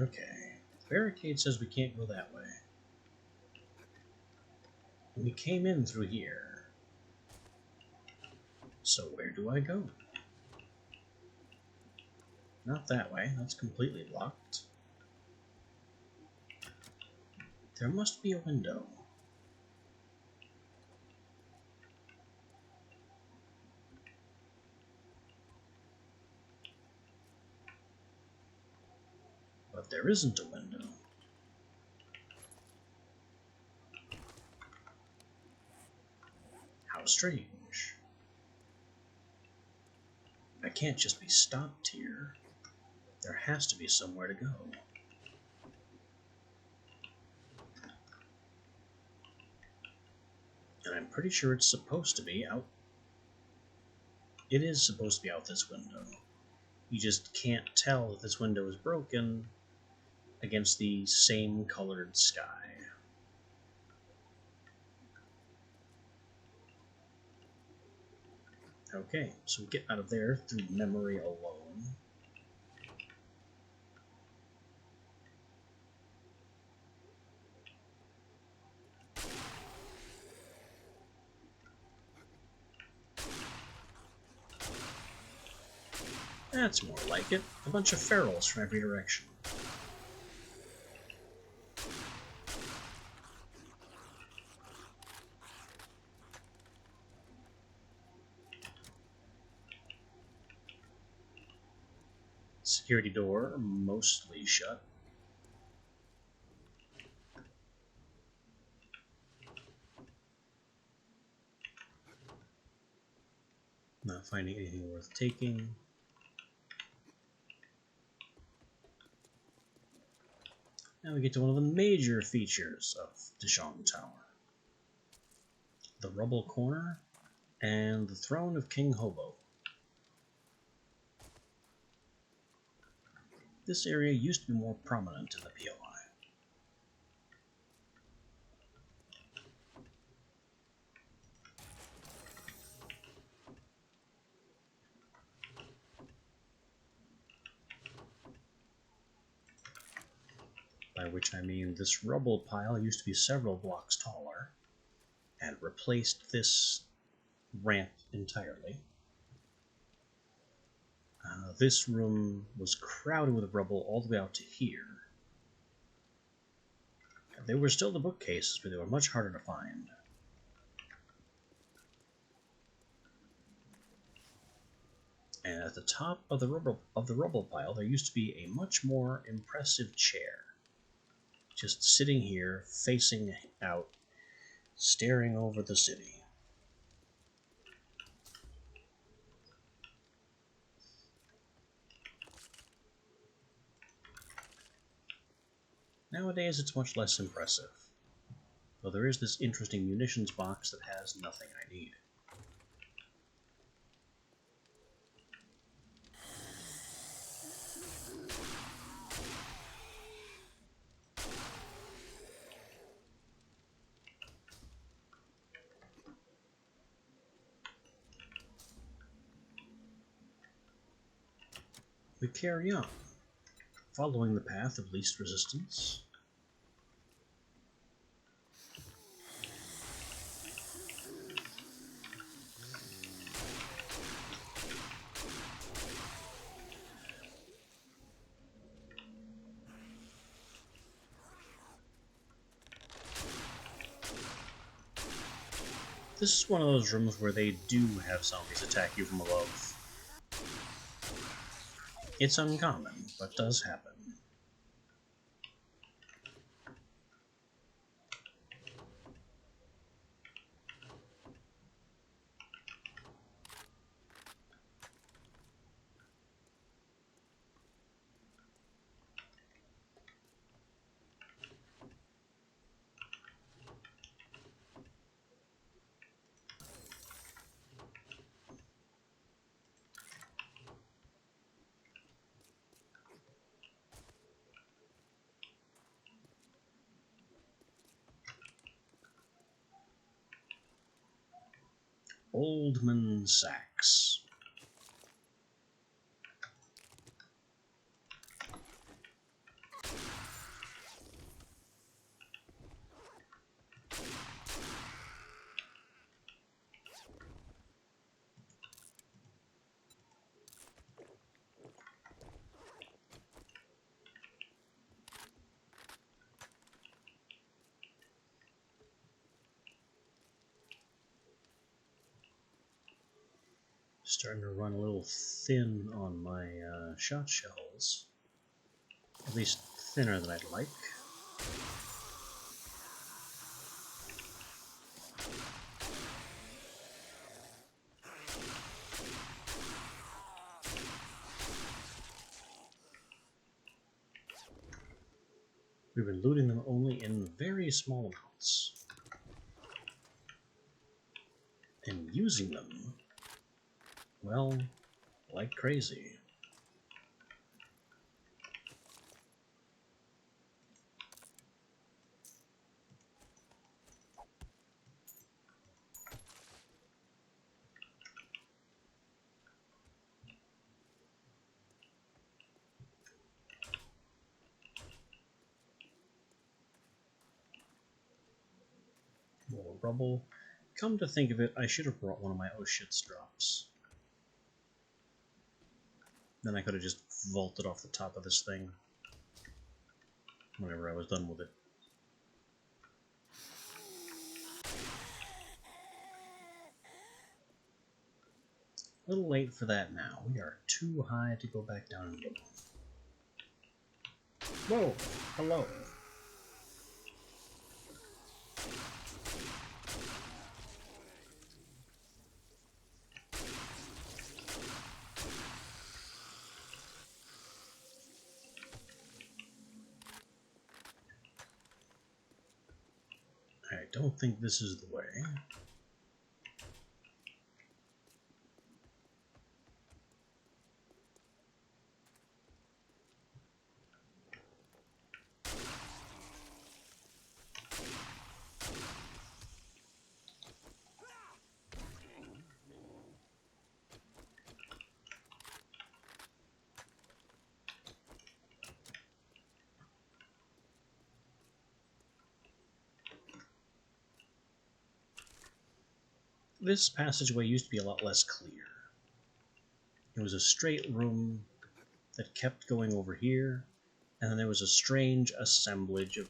Okay, the barricade says we can't go that way. We came in through here. So where do I go? Not that way, that's completely blocked. There must be a window. But there isn't a window. How strange. I can't just be stopped here. There has to be somewhere to go. And I'm pretty sure it's supposed to be out. It is supposed to be out this window. You just can't tell if this window is broken against the same colored sky. Okay, so get out of there through memory alone. That's more like it. A bunch of ferals from every direction. Security door mostly shut. Not finding anything worth taking. Now we get to one of the major features of Dishong Tower. The Rubble Corner and the Throne of King Hobo. This area used to be more prominent in the POI. By which I mean this rubble pile used to be several blocks taller and replaced this ramp entirely. This room was crowded with rubble all the way out to here. They were still the bookcases, but they were much harder to find. And at the top of the rubble pile, there used to be a much more impressive chair. Just sitting here, facing out, staring over the city. Nowadays, it's much less impressive, though there is this interesting munitions box that has nothing I need. We carry on, following the path of least resistance. This is one of those rooms where they do have zombies attack you from above. It's uncommon, but does happen. Oldman Sachs. Starting to run a little thin on my shot shells. At least thinner than I'd like. We've been looting them only in very small amounts. And using them, well, like crazy. More rubble. Come to think of it, I should have brought one of my oh shits drops. Then I could have just vaulted off the top of this thing whenever I was done with it. A little late for that now. We are too high to go back down and get one. Whoa! Hello! I don't think this is the way. This passageway used to be a lot less clear. It was a straight room that kept going over here, and then there was a strange assemblage of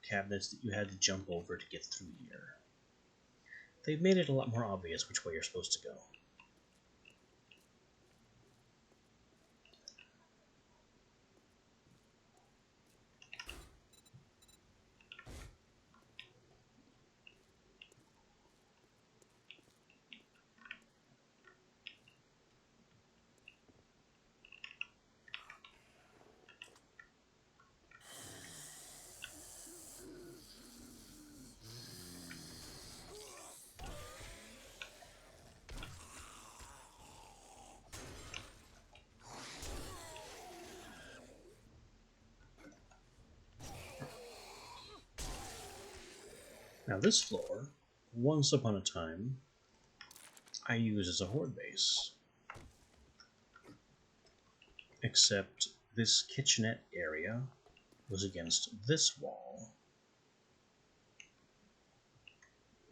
cabinets that you had to jump over to get through here. They've made it a lot more obvious which way you're supposed to go. Now this floor, once upon a time, I used as a horde base. Except this kitchenette area was against this wall.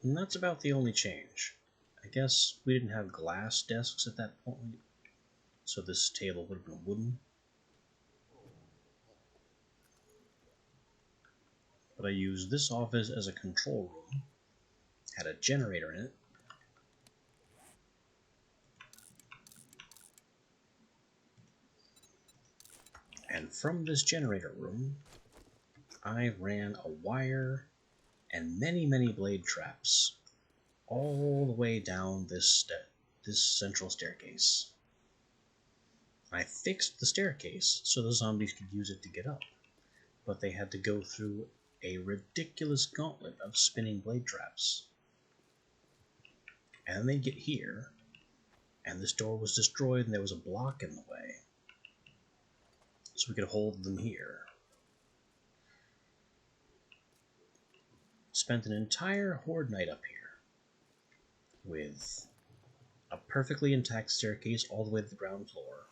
And that's about the only change. I guess we didn't have glass desks at that point, so this table would have been wooden. But I used this office as a control room, had a generator in it, and from this generator room, I ran a wire and many blade traps all the way down this central staircase. I fixed the staircase so the zombies could use it to get up, but they had to go through a ridiculous gauntlet of spinning blade traps. And then they'd get here, and this door was destroyed and there was a block in the way, so we could hold them here. Spent an entire horde night up here with a perfectly intact staircase all the way to the ground floor.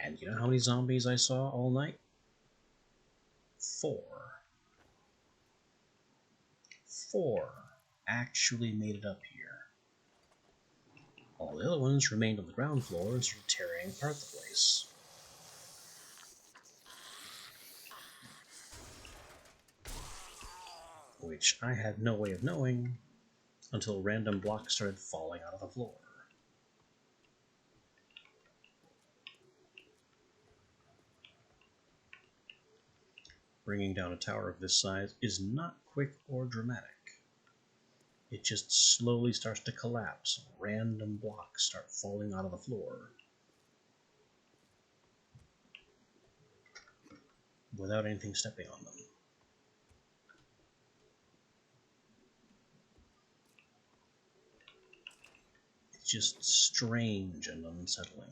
And you know how many zombies I saw all night? 4. 4 actually made it up here. All the other ones remained on the ground floor and started tearing apart the place. Which I had no way of knowing until random blocks started falling out of the floor. Bringing down a tower of this size is not quick or dramatic. It just slowly starts to collapse. Random blocks start falling out of the floor without anything stepping on them. It's just strange and unsettling.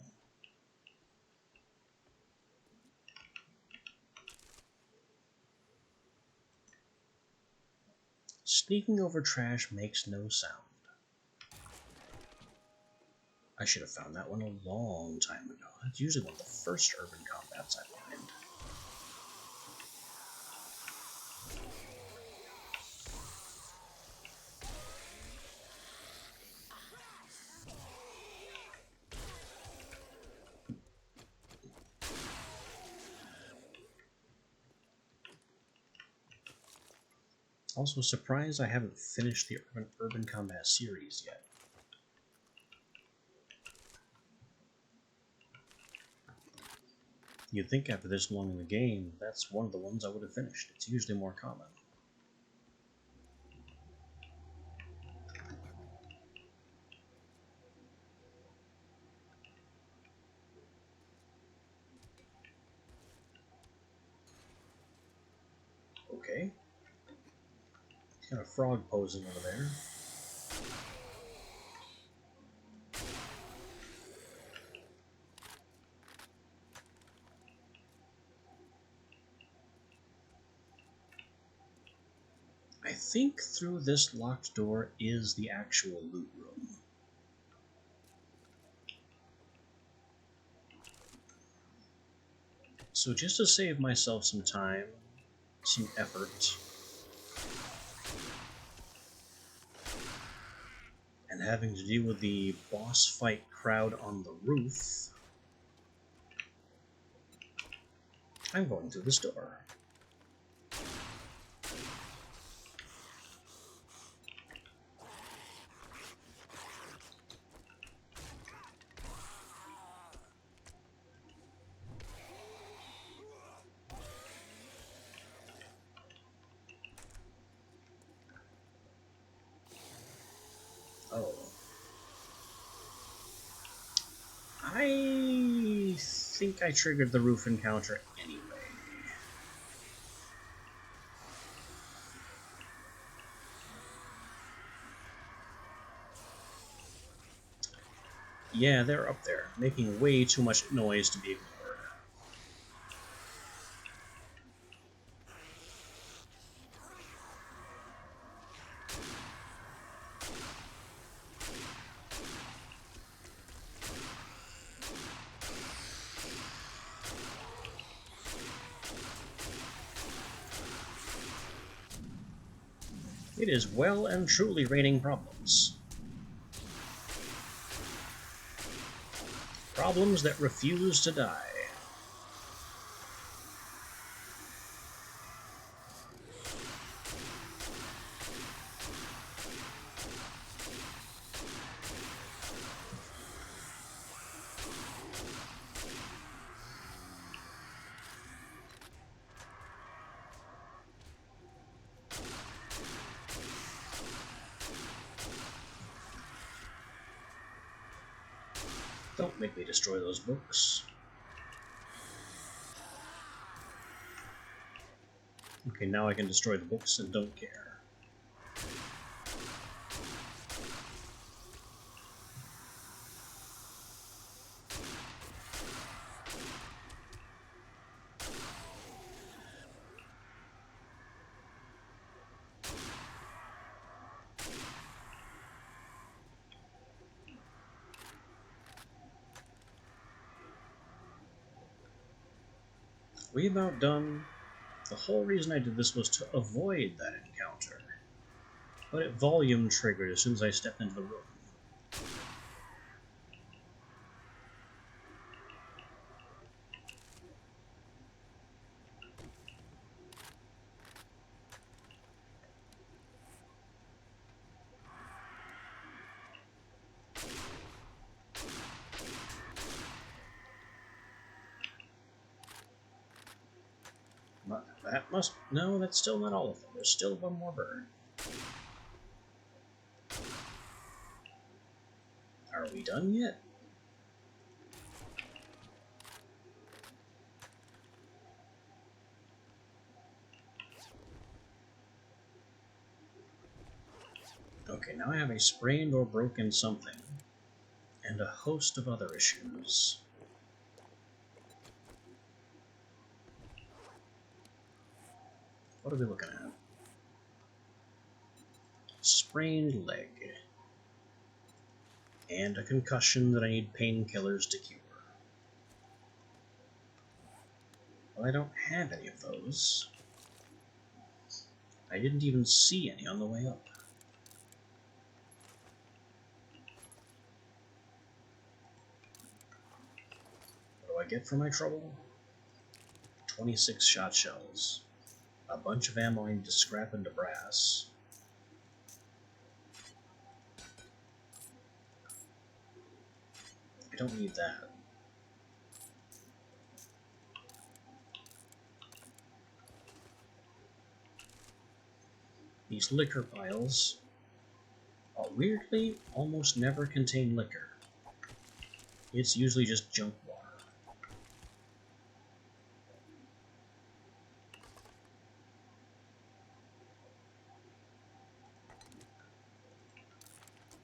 Sneaking over trash makes no sound. I should have found that one a long time ago. That's usually one of the first urban combats I find. Also surprised I haven't finished the urban combat series yet. You'd think after this long in the game, that's one of the ones I would have finished. It's usually more common. Okay. Got a frog posing over there. I think through this locked door is the actual loot room. So just to save myself some time, some effort, and having to deal with the boss fight crowd on the roof, I'm going through this door. Oh. I think I triggered the roof encounter anyway. Yeah, they're up there, making way too much noise to be ignored. It is well and truly raining problems. Problems that refuse to die. Don't make me destroy those books. Okay, now I can destroy the books and don't care. We about done. The whole reason I did this was to avoid that encounter. But it volume triggered as soon as I stepped into the room. That must... No, that's still not all of them. There's still one more bird. Are we done yet? Okay, now I have a sprained or broken something, and a host of other issues. What are we looking at? Sprained leg. And a concussion that I need painkillers to cure. Well, I don't have any of those. I didn't even see any on the way up. What do I get for my trouble? 26 shot shells. A bunch of ammo I need to scrap into brass. I don't need that. These liquor piles, weirdly, almost never contain liquor. It's usually just junk water.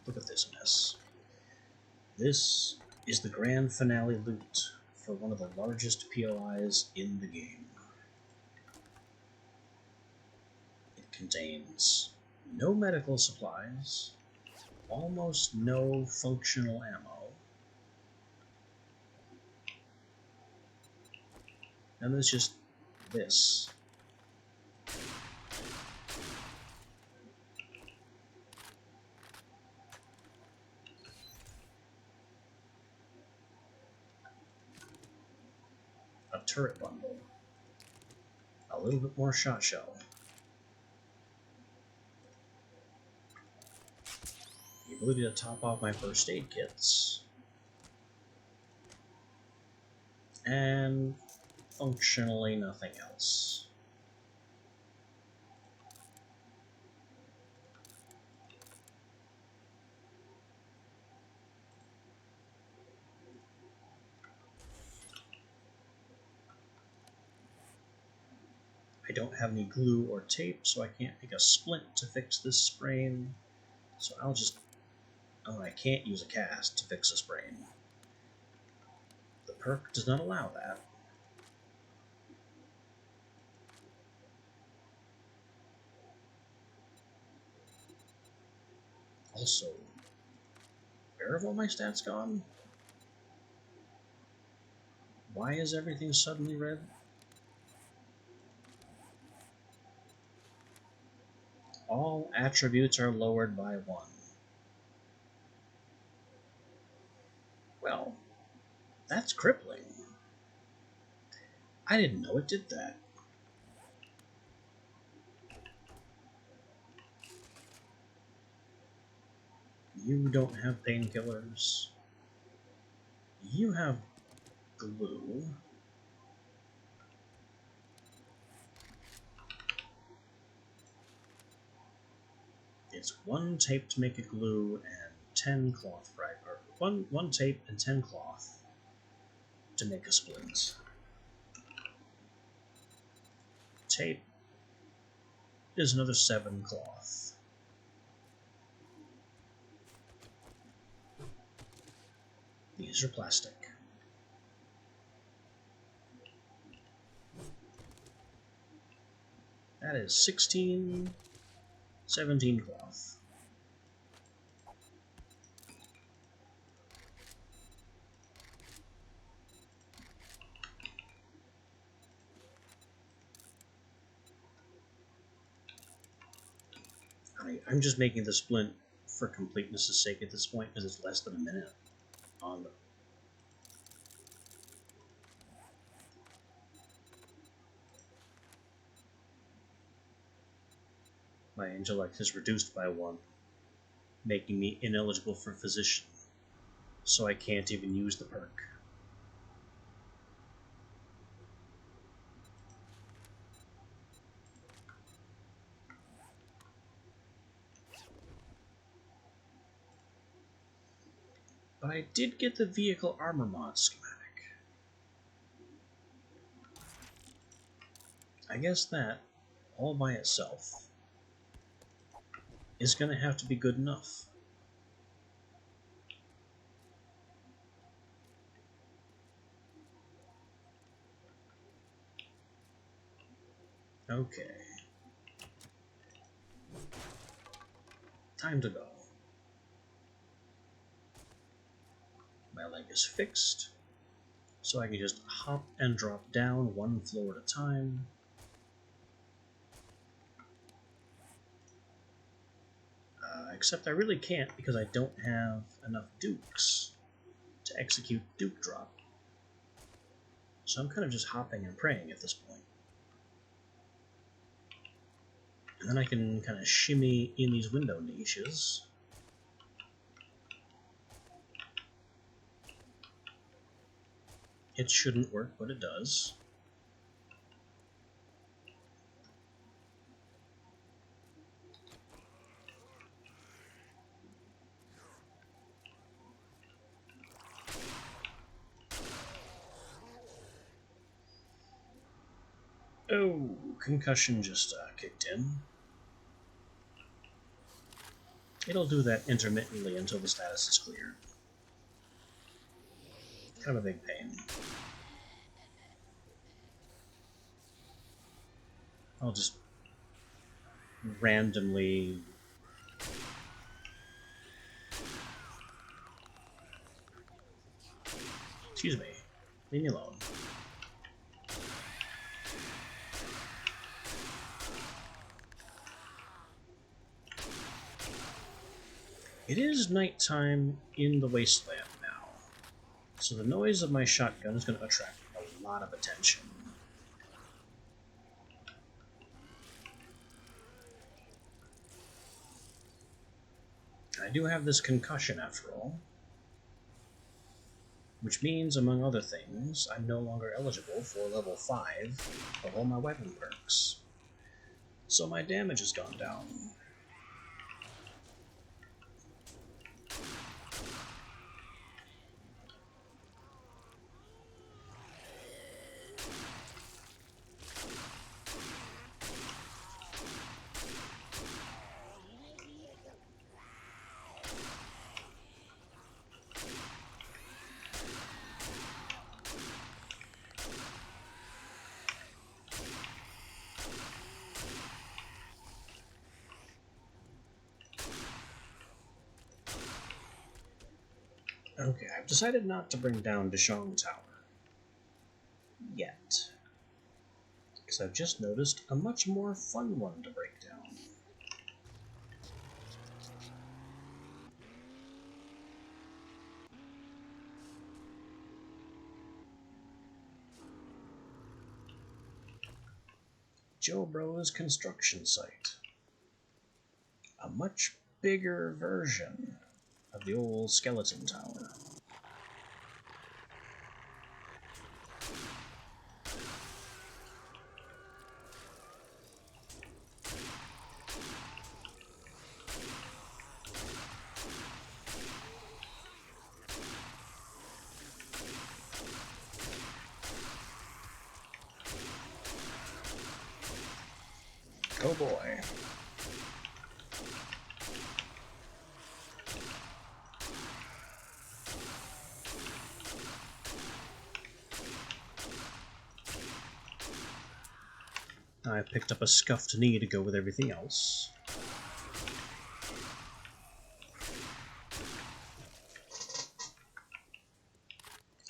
Look at this mess. This is the grand finale loot for one of the largest POIs in the game. It contains no medical supplies, almost no functional ammo, and there's just this. A turret bundle. A little bit more shot shell. The ability to top off my first aid kits. And functionally nothing else. I don't have any glue or tape, so I can't make a splint to fix this sprain. So I'll just... Oh, I can't use a cast to fix a sprain. The perk does not allow that. Also, where have all my stats gone? Why is everything suddenly red? All attributes are lowered by 1. Well, that's crippling. I didn't know it did that. You don't have painkillers. You have glue. It's 1 tape to make a glue and 10 cloth fragments. One tape and 10 cloth to make a splint. Tape is another 7 cloth. These are plastic. That is 16, 17 cloth. I'm just making the splint for completeness' sake at this point because it's less than a minute on the... My intellect is reduced by 1, making me ineligible for physician, so I can't even use the perk. But I did get the vehicle armor mod schematic. I guess that, all by itself, is going to have to be good enough. Okay. Time to go. My leg is fixed, so I can just hop and drop down one floor at a time. Except I really can't because I don't have enough dukes to execute duke drop. So I'm kind of just hopping and praying at this point. And then I can kind of shimmy in these window niches. It shouldn't work, but it does. Oh, concussion just kicked in. It'll do that intermittently until the status is cleared. Kind of a big pain. I'll just randomly... Excuse me. Leave me alone. It is nighttime in the wasteland now, so the noise of my shotgun is going to attract a lot of attention. I do have this concussion after all, which means, among other things, I'm no longer eligible for level 5 of all my weapon perks. So my damage has gone down. Okay, I've decided not to bring down Dishong Tower. Yet. Because I've just noticed a much more fun one to break down. Joe Bro's construction site. A much bigger version of the old skeleton tower. Oh boy. I picked up a scuffed knee to go with everything else.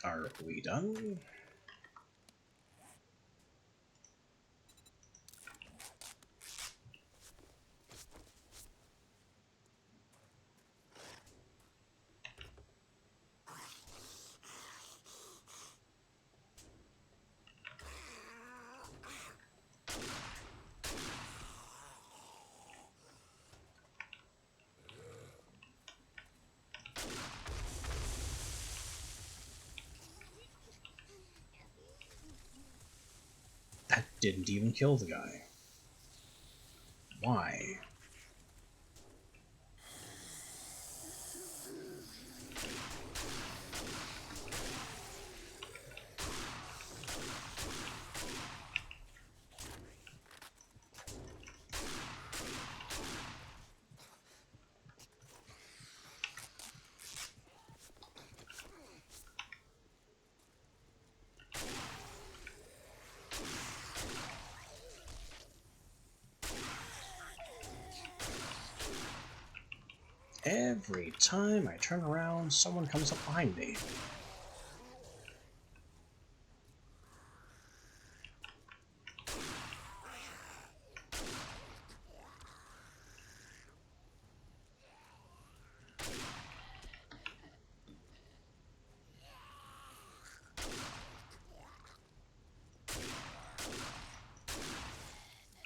Are we done? That didn't even kill the guy. Why? Every time I turn around, someone comes up behind me.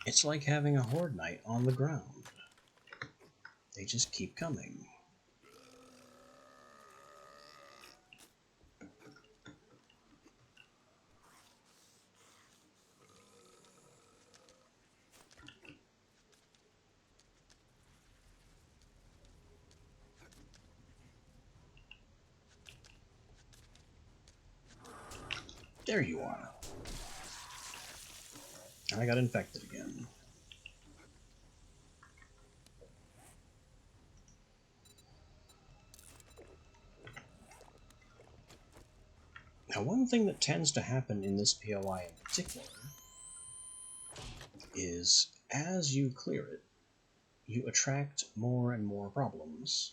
It's like having a horde knight on the ground. They just keep coming. There you are. I got infected again. Now, one thing that tends to happen in this POI in particular is as you clear it, you attract more and more problems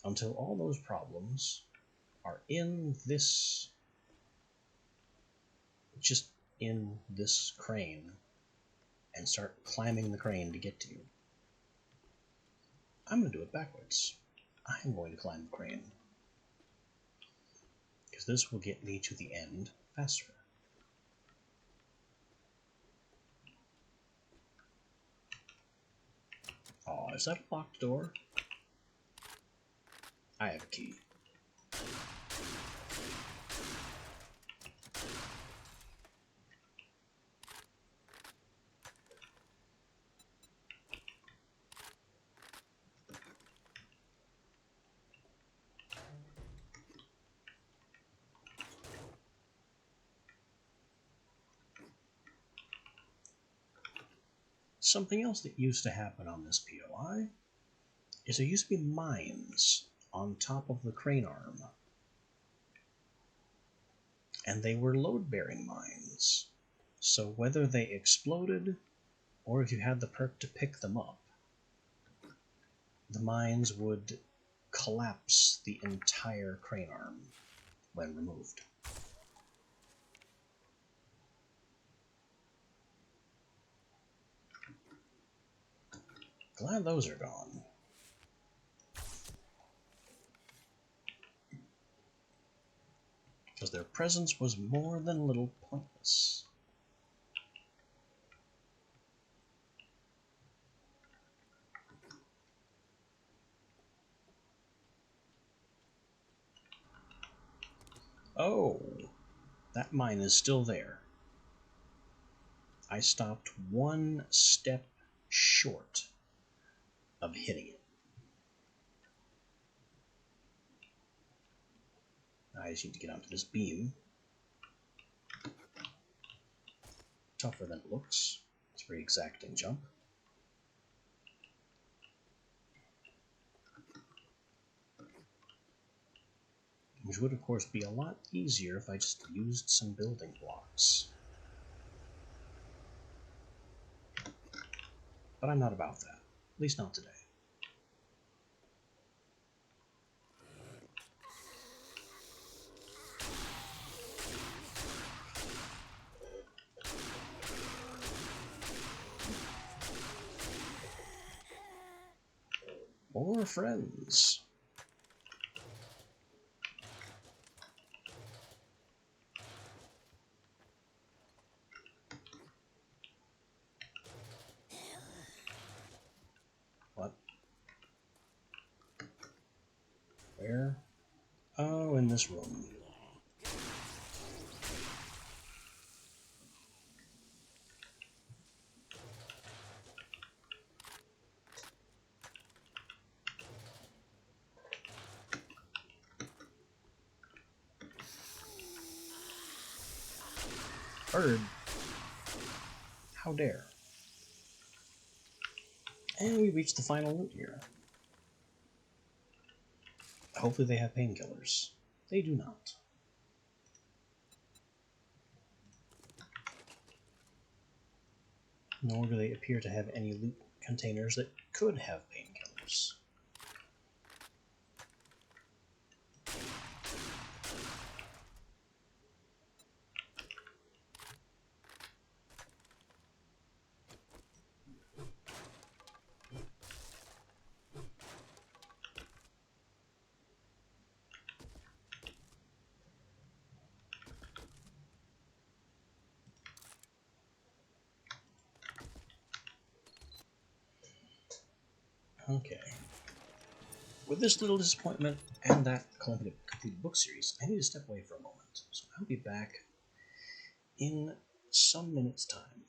until all those problems are just in this crane and start climbing the crane to get to you. I'm going to do it backwards. I'm going to climb the crane, because this will get me to the end faster. Oh, is that a locked door? I have a key. Something else that used to happen on this POI is there used to be mines on top of the crane arm. And they were load-bearing mines. So whether they exploded, or if you had the perk to pick them up, the mines would collapse the entire crane arm when removed. Glad those are gone. Because their presence was more than a little pointless. Oh, that mine is still there. I stopped one step short of hitting it. I just need to get onto this beam. Tougher than it looks. It's a very exacting jump. Which would, of course, be a lot easier if I just used some building blocks. But I'm not about that. At least not today. More friends. What? Where? Oh, in this room. Bird. How dare. And we reach the final loot here. Hopefully they have painkillers. They do not. Nor do they appear to have any loot containers that could have painkillers. Okay. With this little disappointment and that completed book series, I need to step away for a moment. So I'll be back in some minutes' time.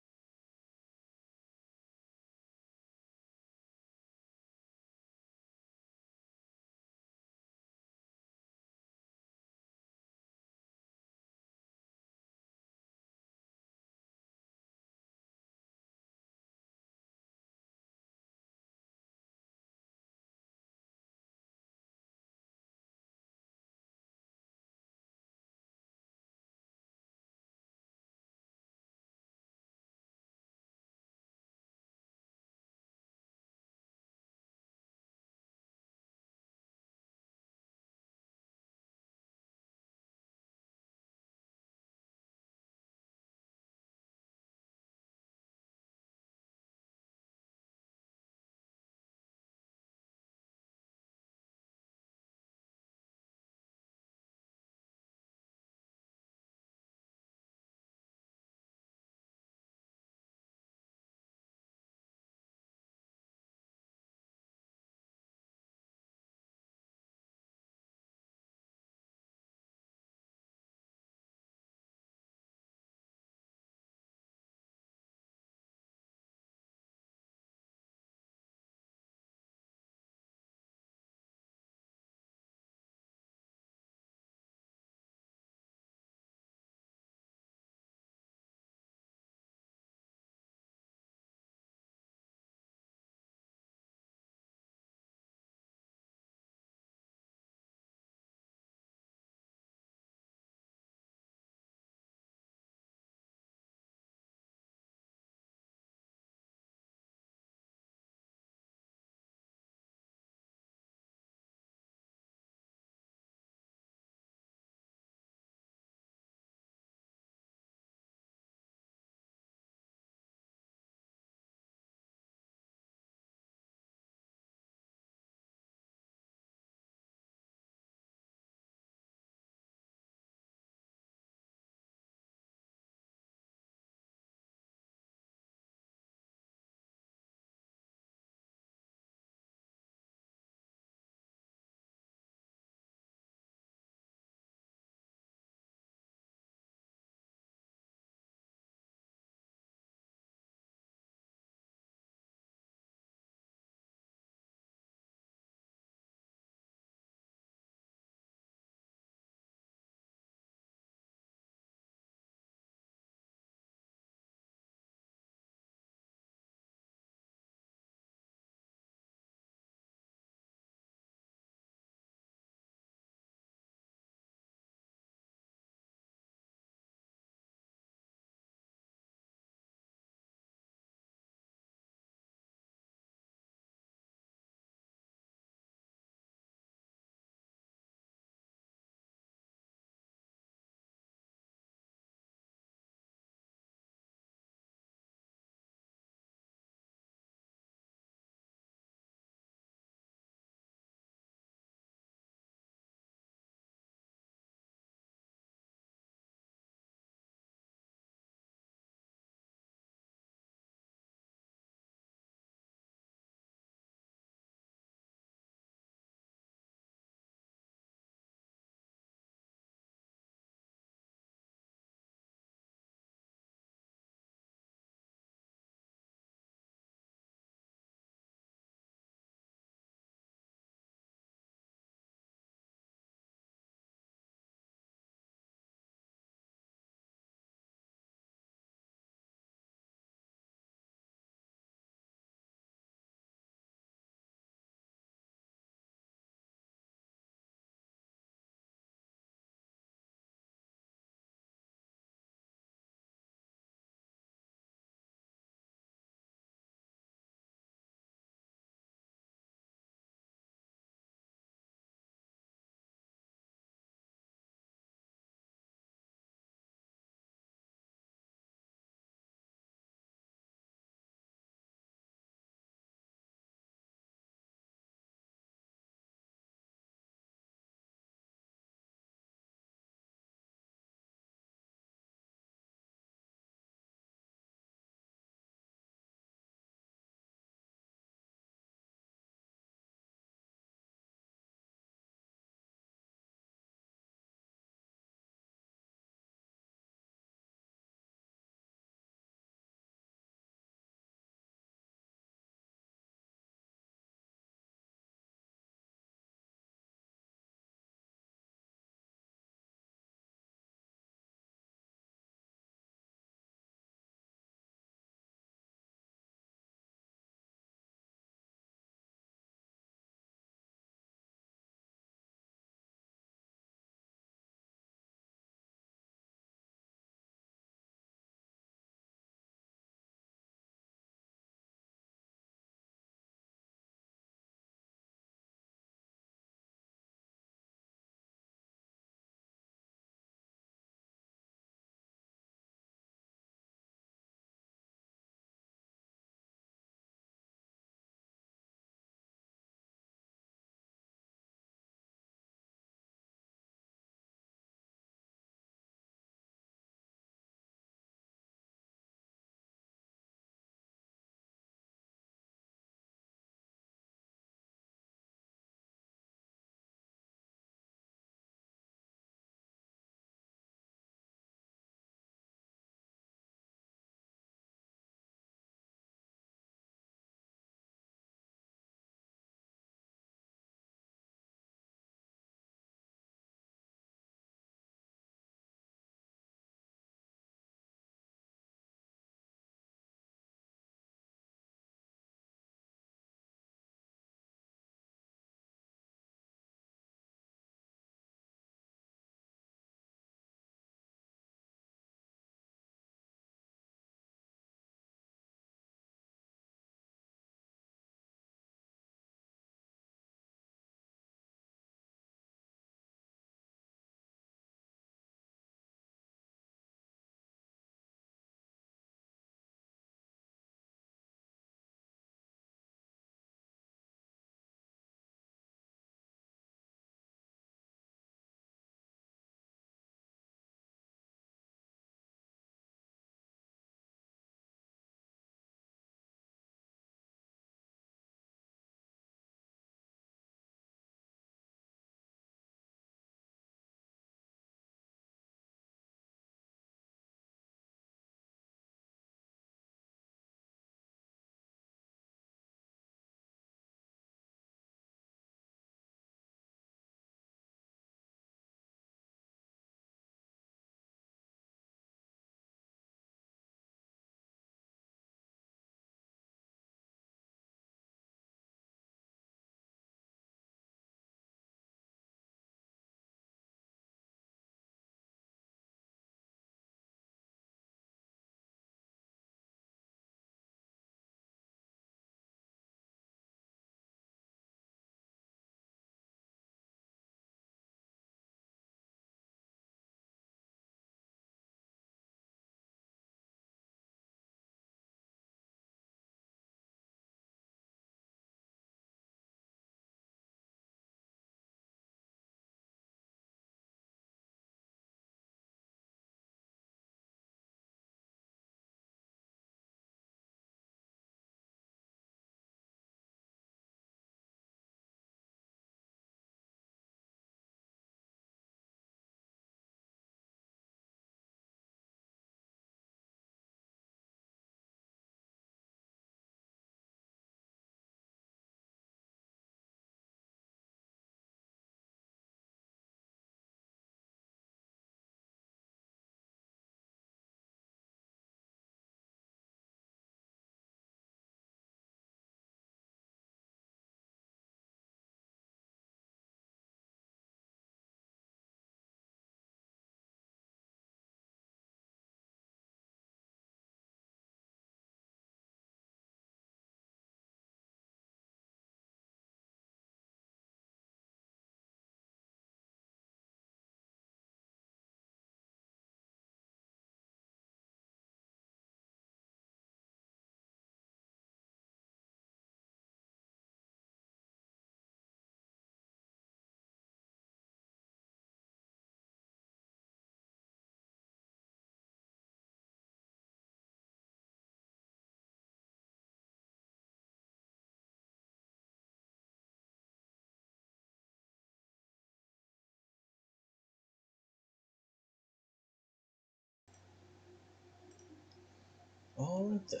Alright then.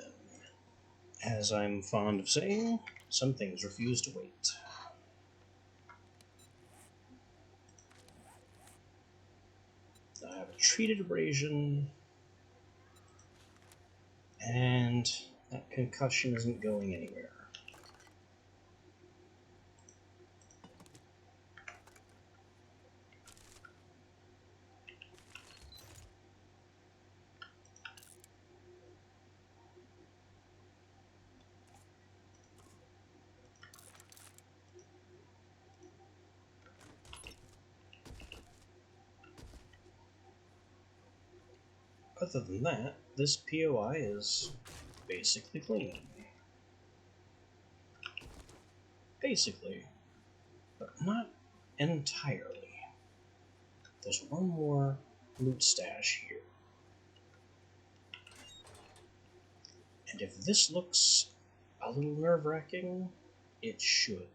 As I'm fond of saying, some things refuse to wait. I have a treated abrasion, and that concussion isn't going anywhere. Other than that, this POI is basically clean. Basically, but not entirely. There's one more loot stash here. And if this looks a little nerve-wracking, it should.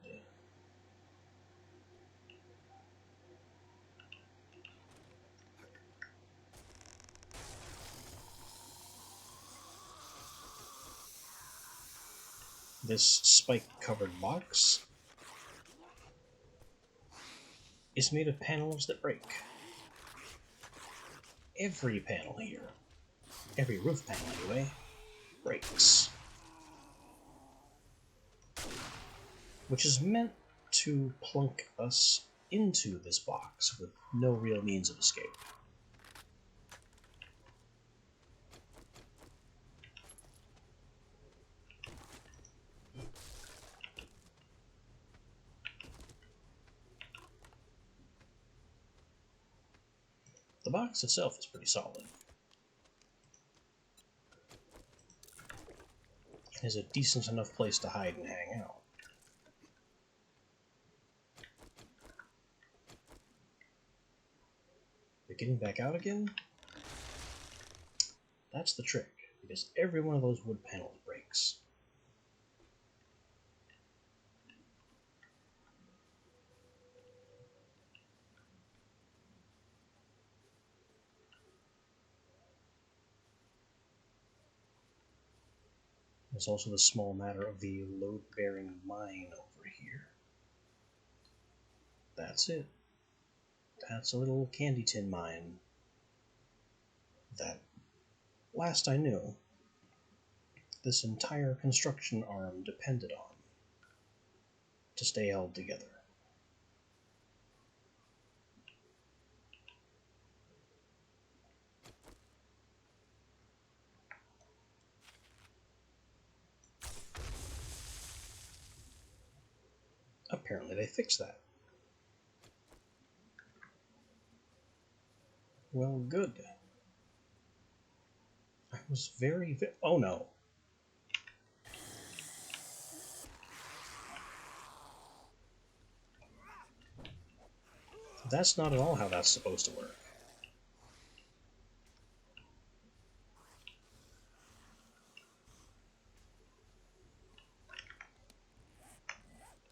This spike-covered box is made of panels that break. Every panel here, every roof panel anyway, breaks. Which is meant to plunk us into this box with no real means of escape. The box itself is pretty solid. It is a decent enough place to hide and hang out. But getting back out again? That's the trick, because every one of those wood panels breaks. There's also the small matter of the load-bearing mine over here. That's it. That's a little candy tin mine that, last I knew, this entire construction arm depended on to stay held together. Apparently they fixed that. Well, good. I was oh no. That's not at all how that's supposed to work.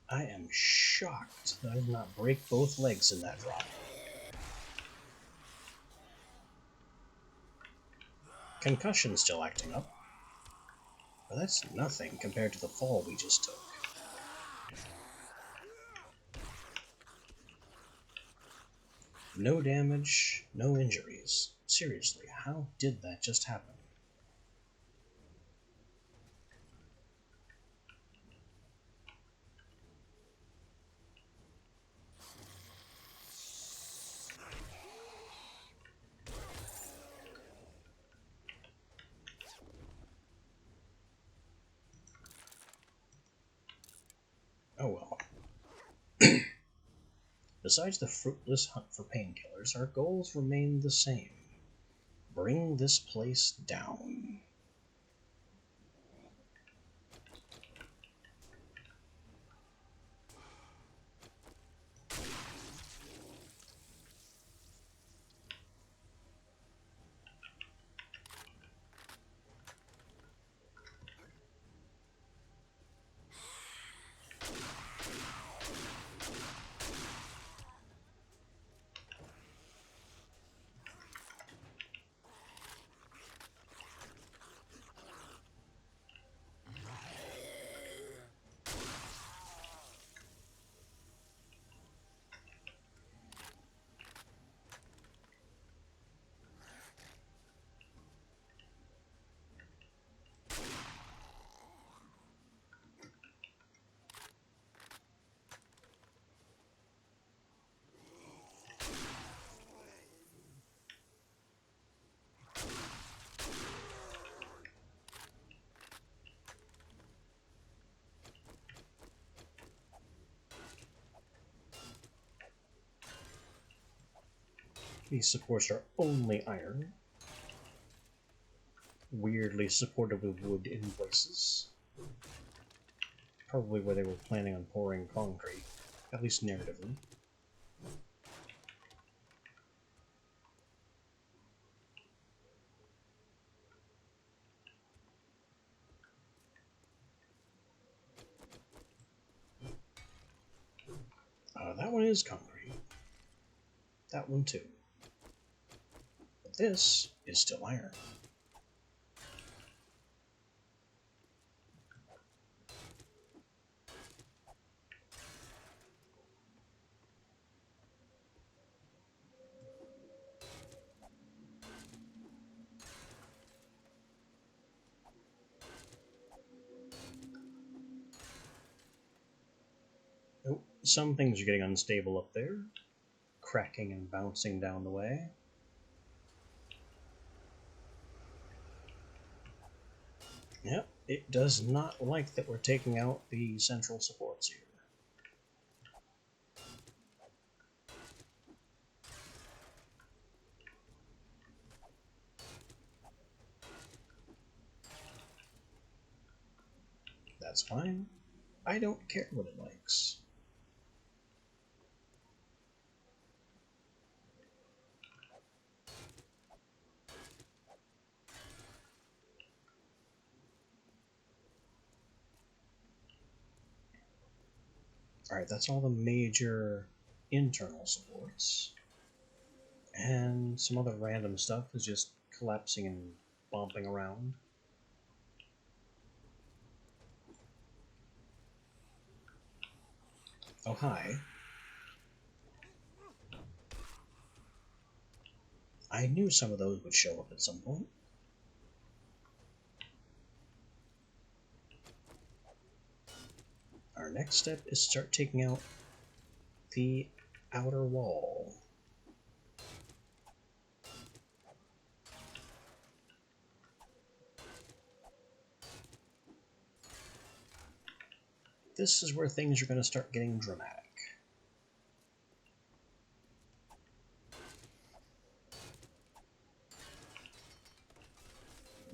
I am shocked that I did not break both legs in that drop. Concussion's still acting up, but that's nothing compared to the fall we just took. No damage, no injuries. Seriously, how did that just happen? Oh well. Besides the fruitless hunt for painkillers, our goals remain the same. Bring this place down. These supports are only iron. Weirdly supported with wood in places. Probably where they were planning on pouring concrete, at least narratively. That one is concrete. That one too. But this is still iron. Oh, some things are getting unstable up there, cracking and bouncing down the way. Yep, it does not like that we're taking out the central supports here. That's fine. I don't care what it likes. Alright, that's all the major internal supports. And some other random stuff is just collapsing and bombing around. Oh, hi. I knew some of those would show up at some point. Our next step is start taking out the outer wall. This is where things are going to start getting dramatic.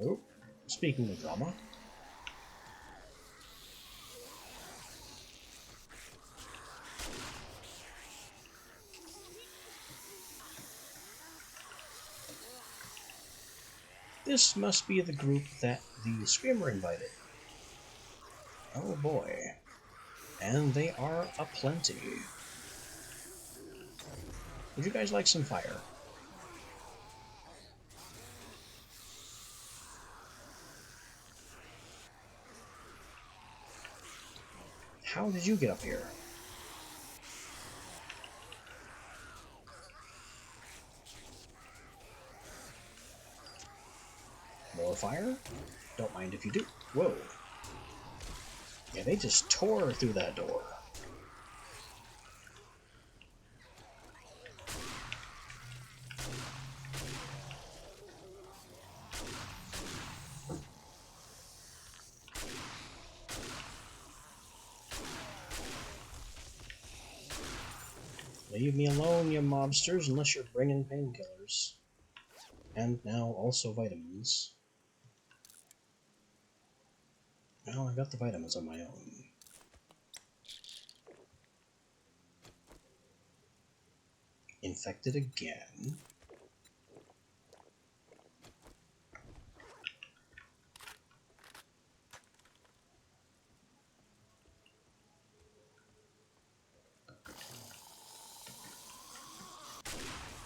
Oh, speaking of drama. This must be the group that the Screamer invited. Oh boy. And they are aplenty. Would you guys like some fire? How did you get up here? More fire? Don't mind if you do. Whoa. Yeah, they just tore through that door. Leave me alone, you mobsters, unless you're bringing painkillers. And now also vitamins. Well, I got the vitamins on my own. Infected again.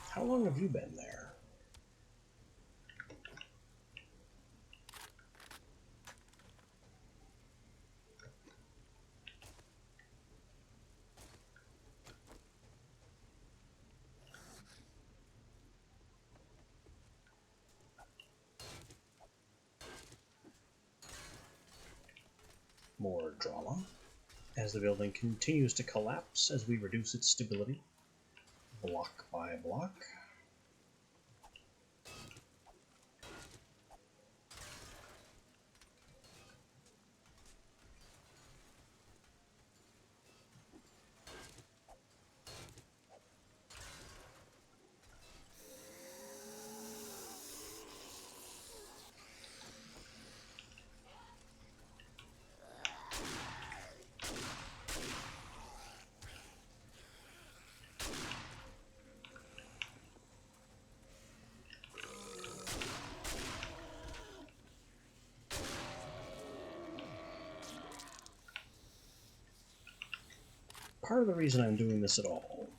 How long have you been there? More drama. As the building continues to collapse as we reduce its stability, block by block. part of the reason I'm doing this at all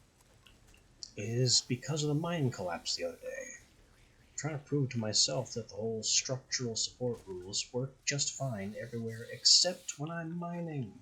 is because of the mine collapse the other day. I'm trying to prove to myself that the whole structural support rules work just fine everywhere except when I'm mining.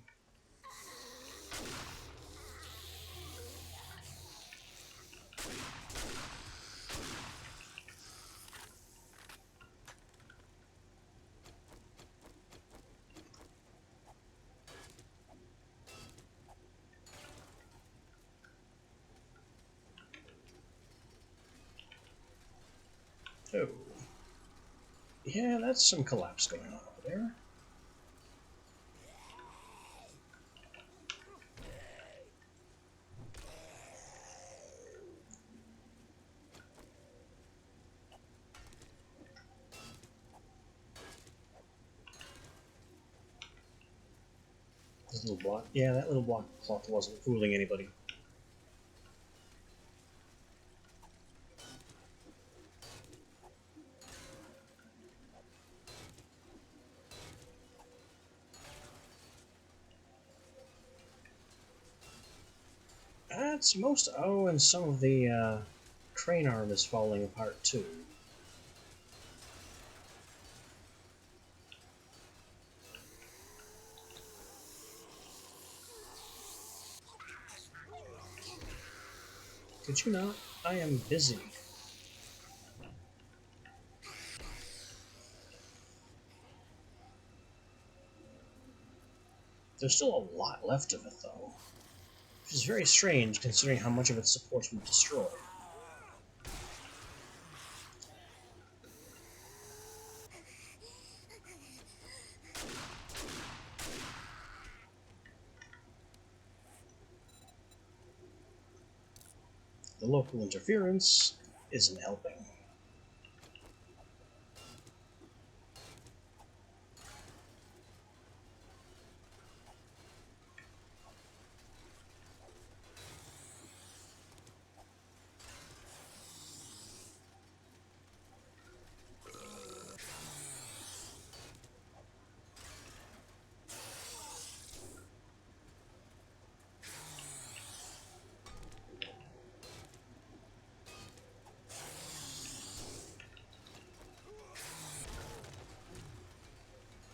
Oh. Yeah, that's some collapse going on over there. This little block. Yeah, that little block cloth wasn't fooling anybody. That's most. Oh, and some of the crane arm is falling apart too. Could you not? I am busy. There's still a lot left of it, though. Which is very strange, considering how much of its supports we've destroyed. The local interference isn't helping.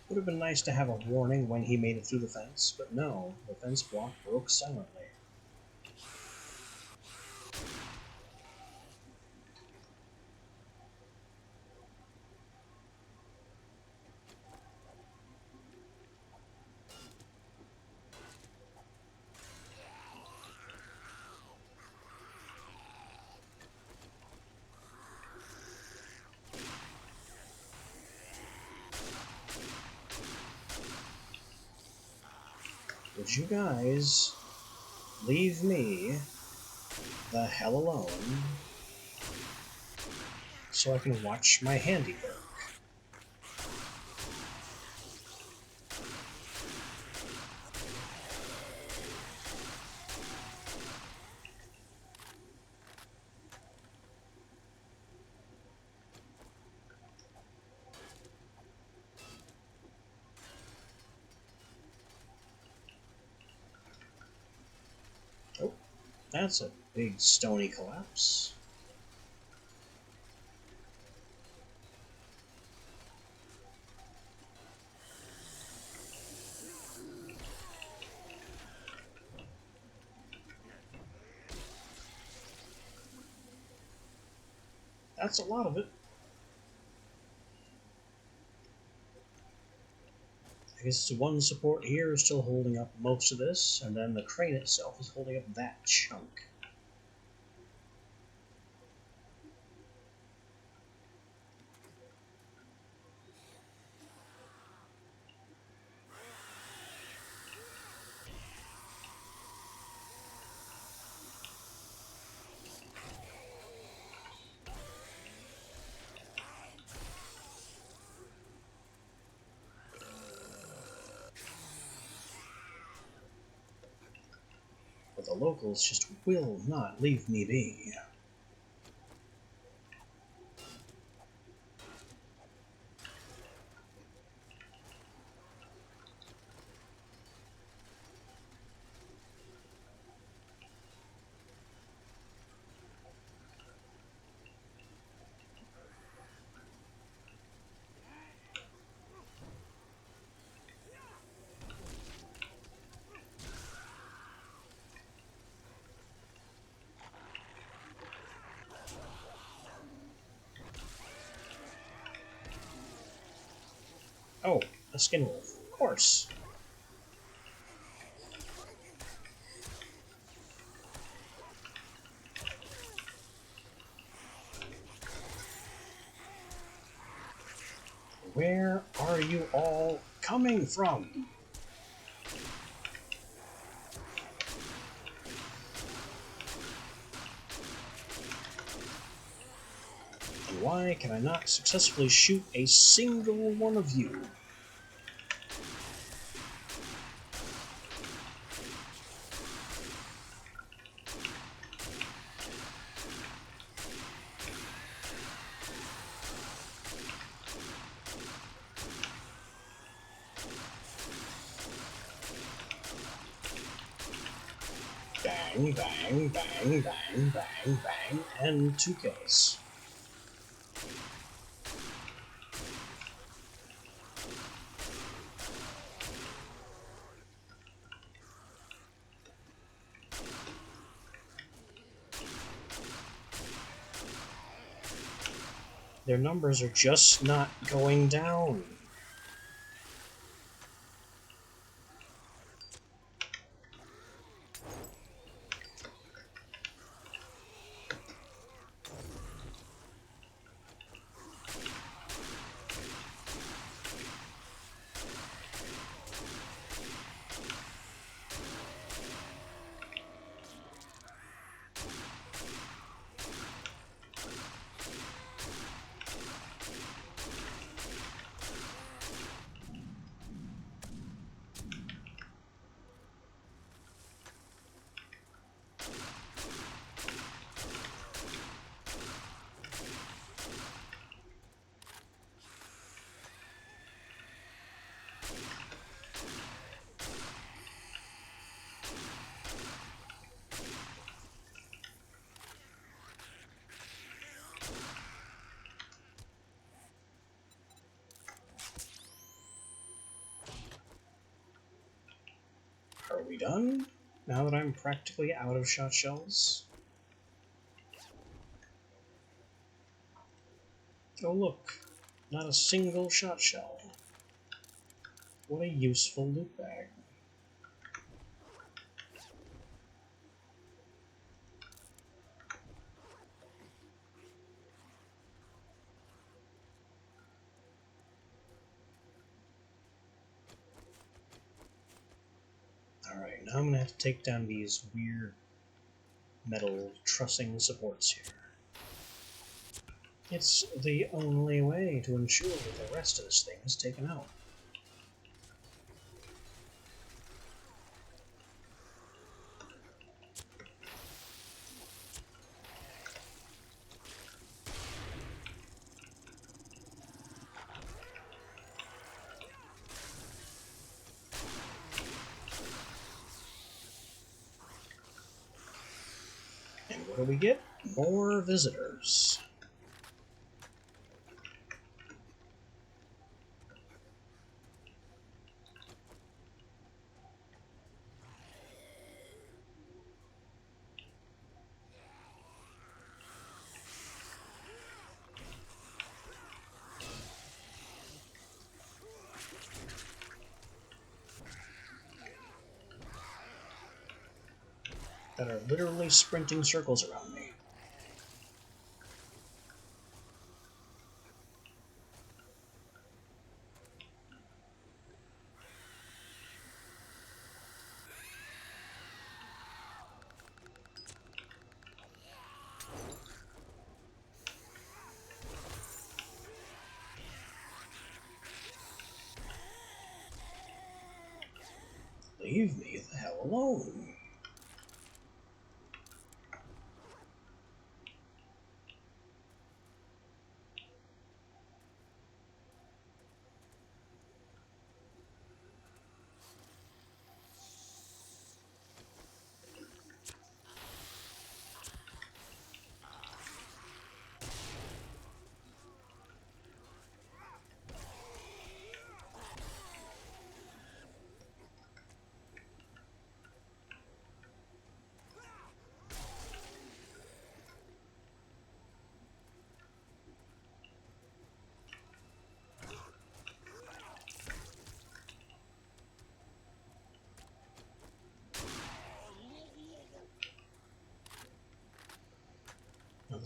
Would have been nice to have a warning when he made it through the fence, but no, the fence block broke silently. Would you guys leave me the hell alone so I can watch my handiwork? Oh, that's a big stony collapse. That's a lot of it. I guess one support here is still holding up most of this, and then the crane itself is holding up that chunk. But the locals just will not leave me be. Oh, a skin wolf. Of course. Where are you all coming from? And why can I not successfully shoot a single one of you? Bang, bang, bang, bang, bang, bang, and 2 kills. Their numbers are just not going down. Are we done? Now that I'm practically out of shot shells? Oh look, not a single shot shell. What a useful loot bag. Alright, now I'm gonna have to take down these weird metal trussing supports here. It's the only way to ensure that the rest of this thing is taken out. And what do we get? More visitors. That are literally sprinting circles around me. Leave me the hell alone.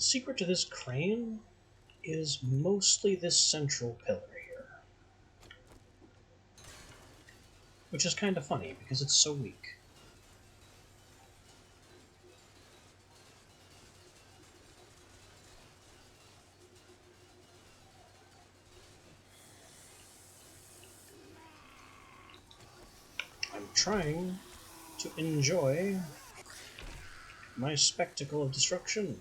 The secret to this crane is mostly this central pillar here. Which is kind of funny, because it's so weak. I'm trying to enjoy my spectacle of destruction,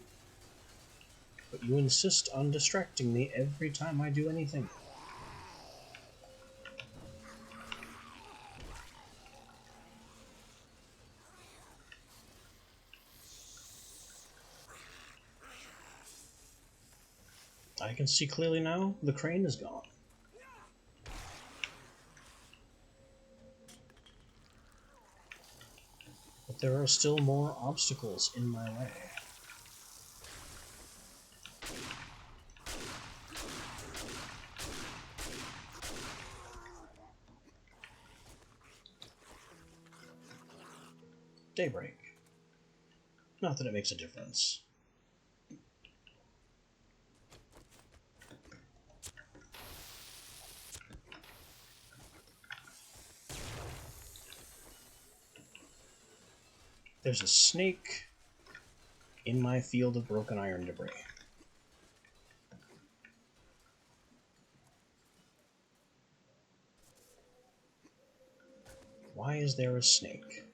but you insist on distracting me every time I do anything. I can see clearly now, the crane is gone. But there are still more obstacles in my way. Daybreak. Not that it makes a difference. There's a snake in my field of broken iron debris. Why is there a snake?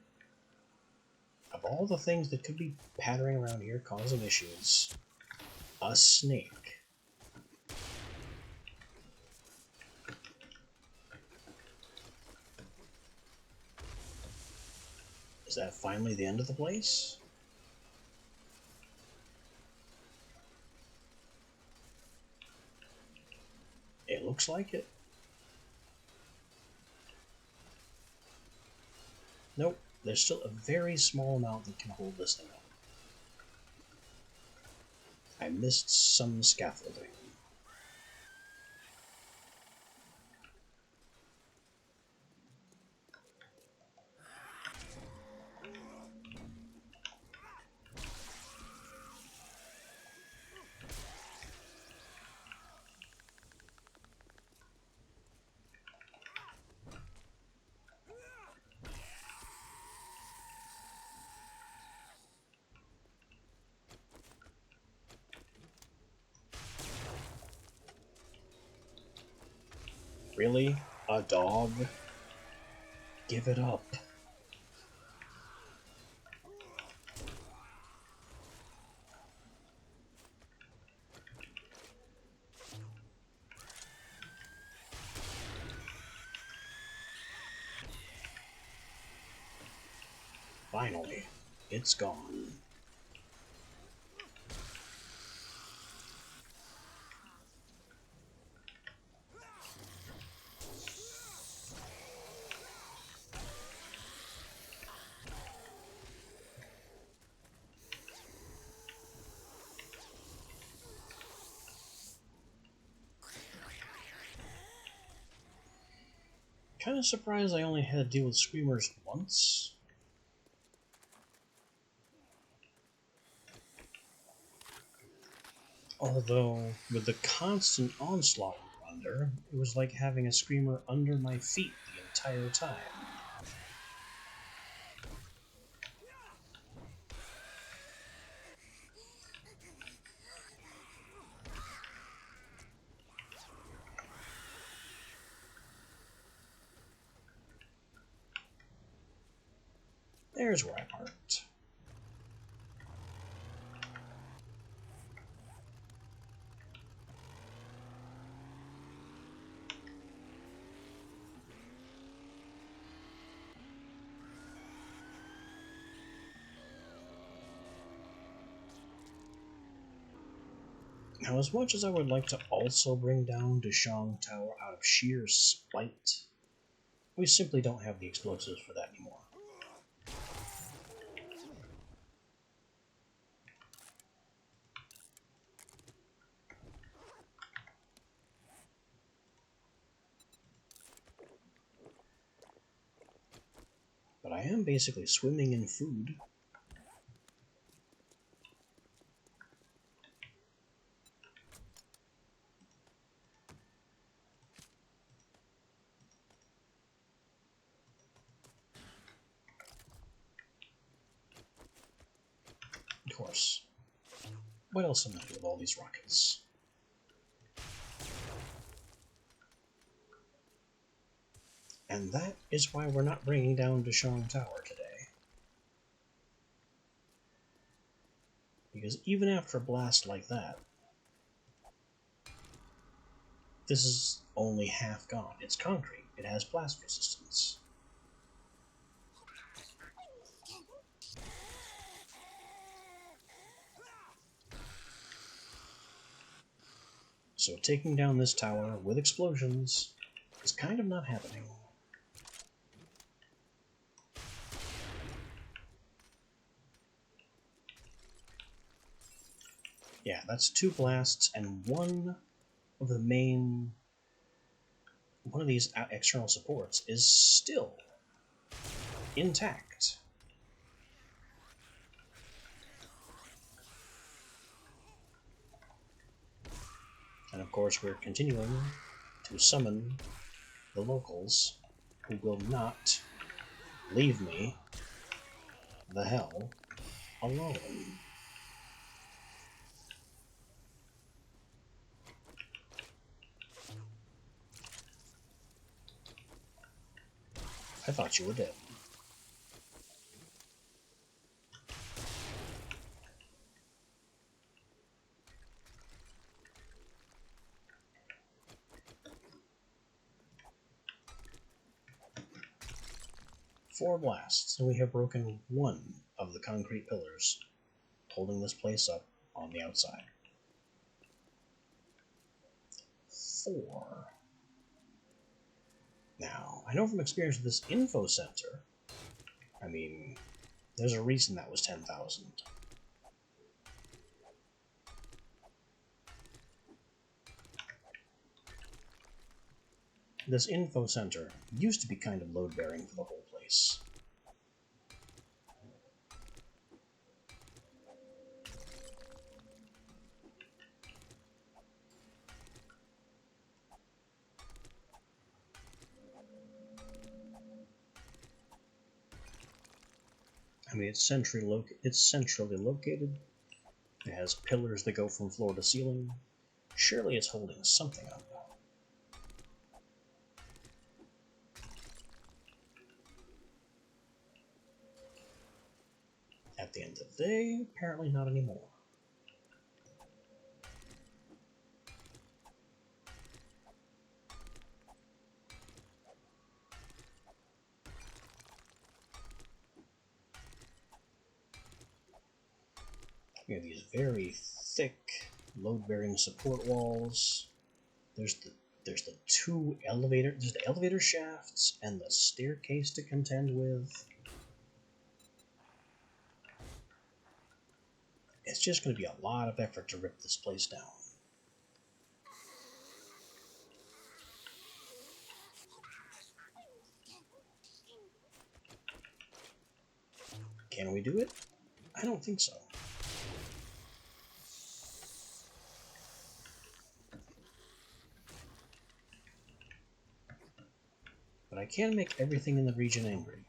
Of all the things that could be pattering around here causing issues, a snake. Is that finally the end of the place? It looks like it. Nope, there's still a very small amount that can hold this thing up. I missed some scaffolding. Really? A dog? Give it up. Finally, it's gone. Kind of surprised I only had to deal with screamers once. Although, with the constant onslaught we're under, it was like having a screamer under my feet the entire time. There's where I parked. Now, as much as I would like to also bring down Deshong Tower out of sheer spite, we simply don't have the explosives for that anymore. But I am basically swimming in food. of course. What else am I doing with all these rockets? And that is why we're not bringing down Deshong Tower today. Because even after a blast like that, this is only half gone. It's concrete. It has blast resistance. So taking down this tower with explosions is kind of not happening. Yeah, that's 2 blasts, and one of these external supports is still intact. And of course we're continuing to summon the locals, who will not leave me the hell alone. I thought you were dead. Four blasts, and we have broken one of the concrete pillars holding this place up on the outside. 4. Now, I know from experience with this info center, I mean, there's a reason that was 10,000. This info center used to be kind of load-bearing for the whole place. I mean, it's centrally located. It has pillars that go from floor to ceiling. Surely it's holding something up. At the end of the day, apparently not anymore. We have these very thick load-bearing support walls. There's the 2 elevators. There's the elevator shafts and the staircase to contend with. It's just going to be a lot of effort to rip this place down. Can we do it? I don't think so. But I can make everything in the region angry.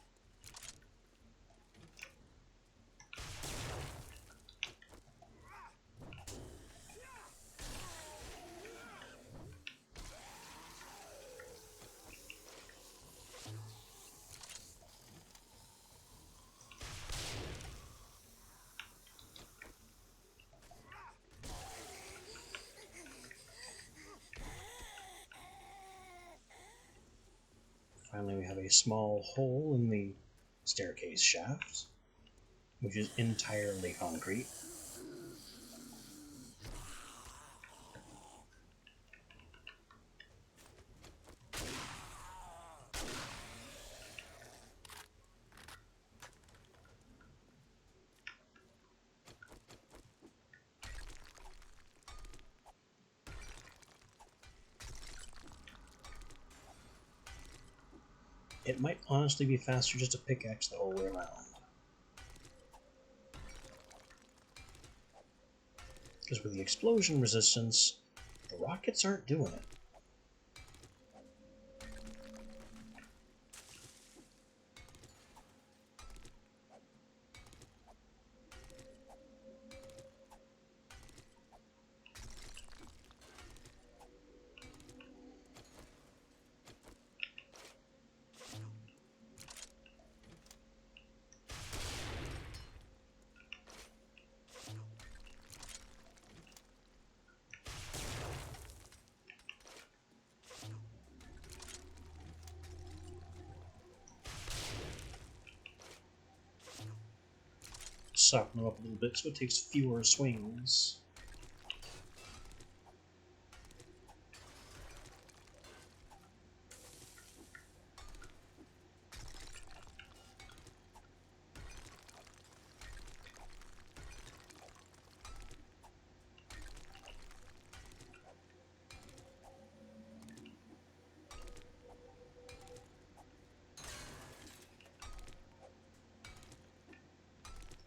Finally, we have a small hole in the staircase shaft, which is entirely concrete. It might honestly be faster just to pickaxe the whole way around. Because with the explosion resistance, the rockets aren't doing it. soften them up a little bit so it takes fewer swings.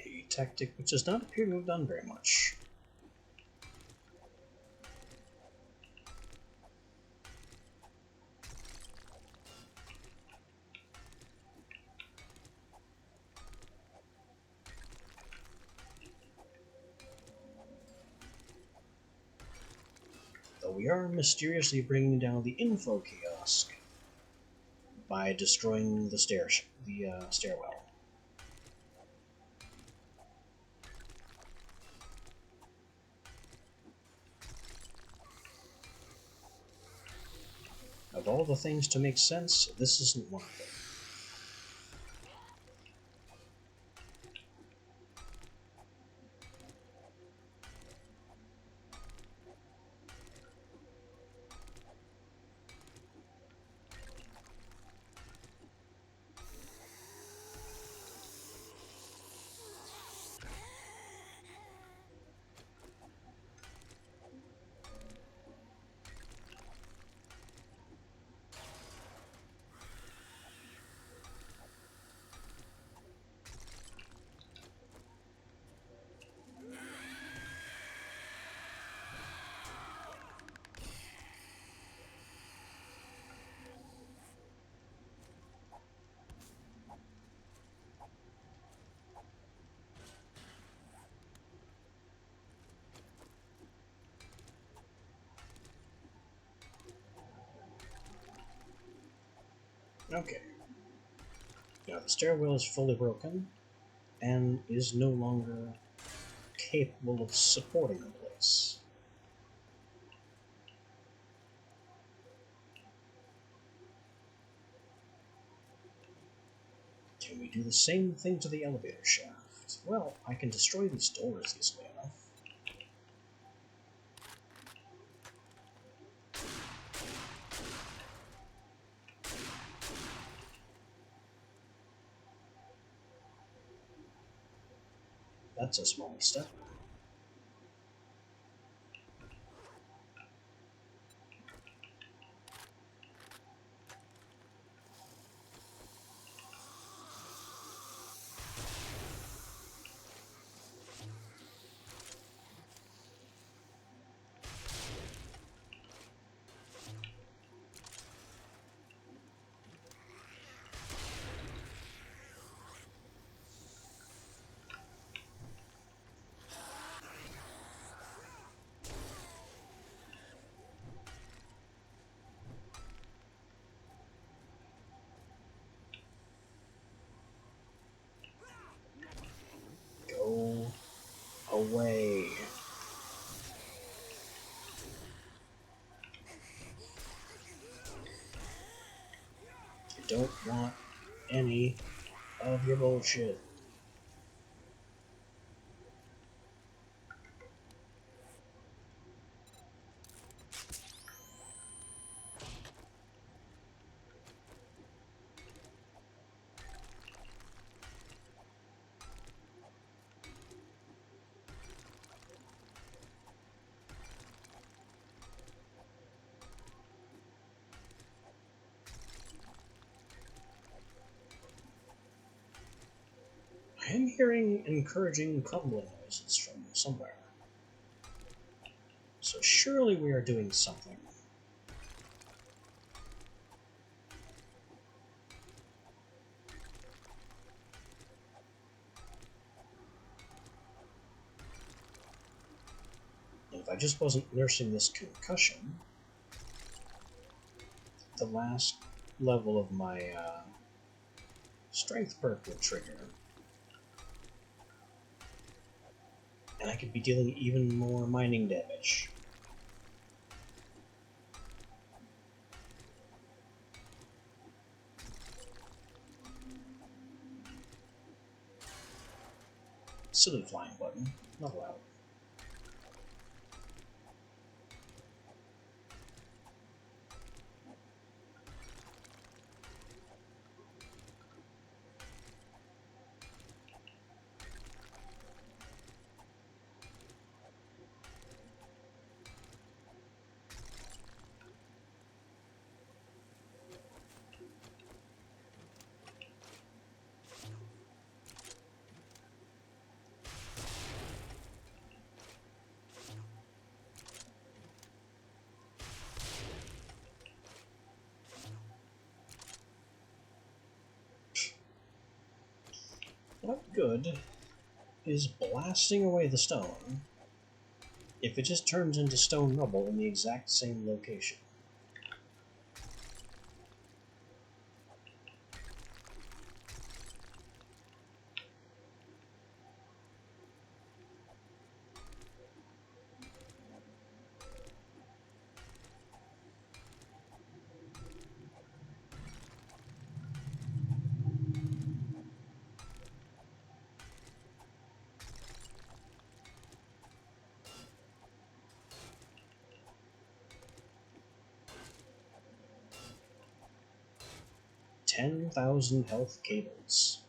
A tactic which does not appear to have done very much. Though we are mysteriously bringing down the info kiosk by destroying the stairwell. Of all the things to make sense, this isn't one of them. Okay. Now the stairwell is fully broken and is no longer capable of supporting the place. Can we do the same thing to the elevator shaft? Well, I can destroy these doors easily enough. That's a small step. Go away. I don't want any of your bullshit. I am hearing encouraging crumbling noises from somewhere. So surely we are doing something. And if I just wasn't nursing this concussion, the last level of my strength perk would trigger. And I could be dealing even more mining damage. Silly flying button. Not allowed. What good is blasting away the stone if it just turns into stone rubble in the exact same location? $10,000 health cables.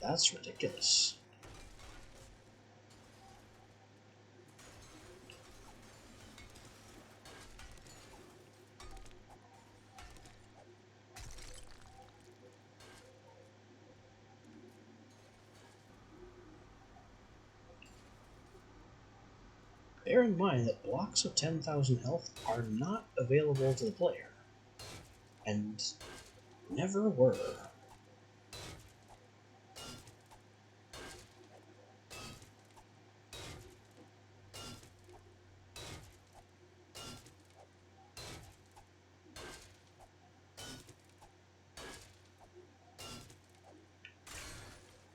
That's ridiculous. Bear in mind that blocks of 10,000 health are not available to the player, and never were.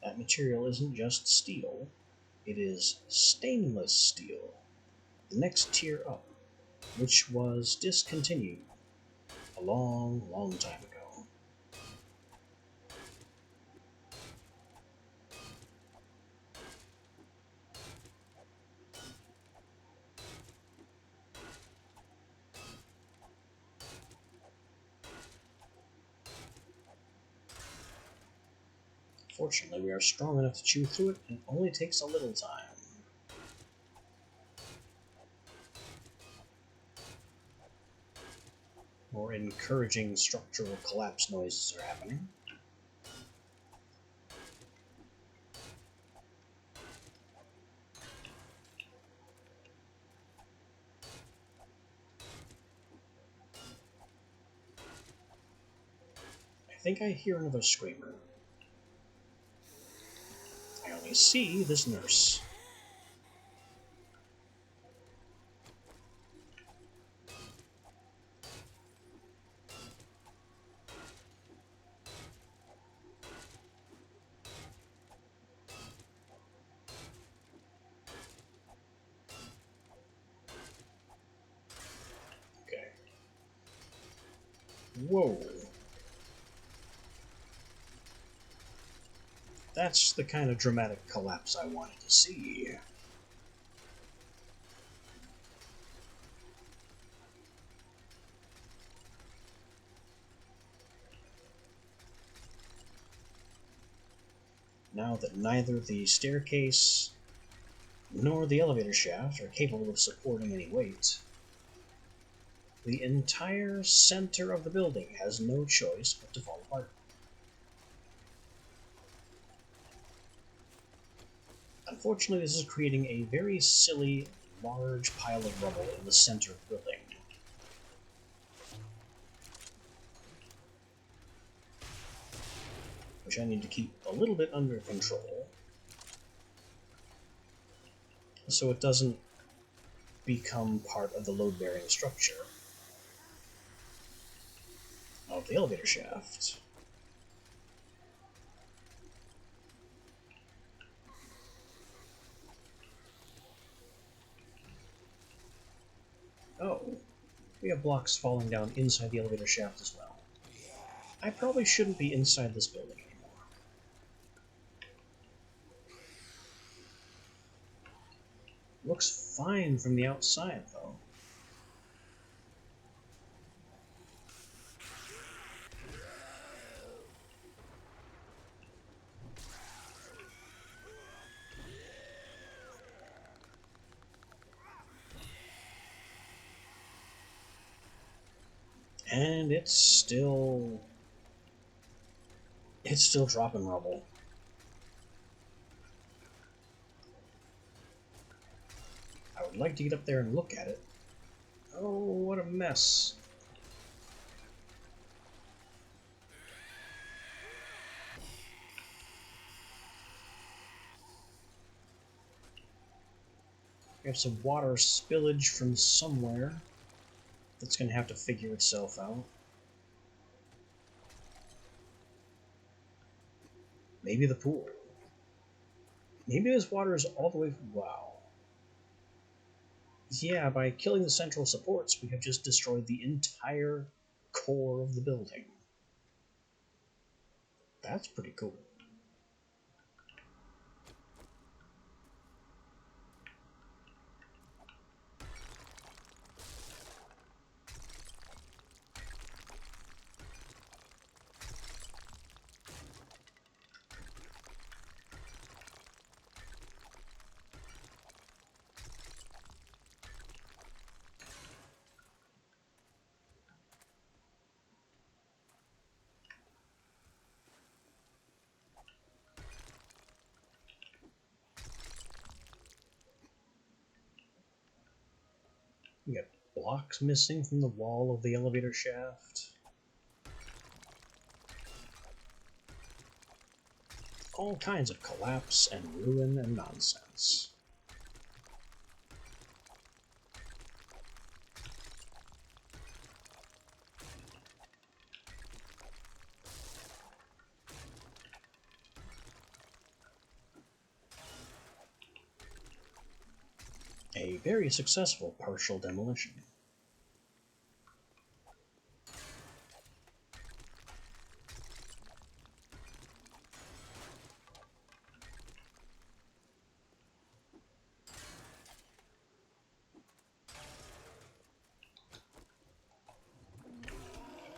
That material isn't just steel, it is stainless steel, the next tier up, which was discontinued a long, long time ago. Fortunately, we are strong enough to chew through it, and it only takes a little time. More encouraging structural collapse noises are happening. I think I hear another screamer. I only see this nurse. Okay. Whoa. That's the kind of dramatic collapse I wanted to see. Now that neither the staircase nor the elevator shaft are capable of supporting any weight, the entire center of the building has no choice but to fall apart. Unfortunately, this is creating a very silly, large pile of rubble in the center of the building. Which I need to keep a little bit under control, so it doesn't become part of the load-bearing structure of the elevator shaft. Oh, we have blocks falling down inside the elevator shaft as well. I probably shouldn't be inside this building anymore. fine from the outside, though. And it's still dropping rubble. I would like to get up there and look at it. Oh, what a mess. We have some water spillage from somewhere that's going to have to figure itself out. Maybe the pool. Maybe this water is all the way... Wow. Yeah, by killing the central supports, we have just destroyed the entire core of the building. That's pretty cool. We got blocks missing from the wall of the elevator shaft. All kinds of collapse and ruin and nonsense. A very successful partial demolition.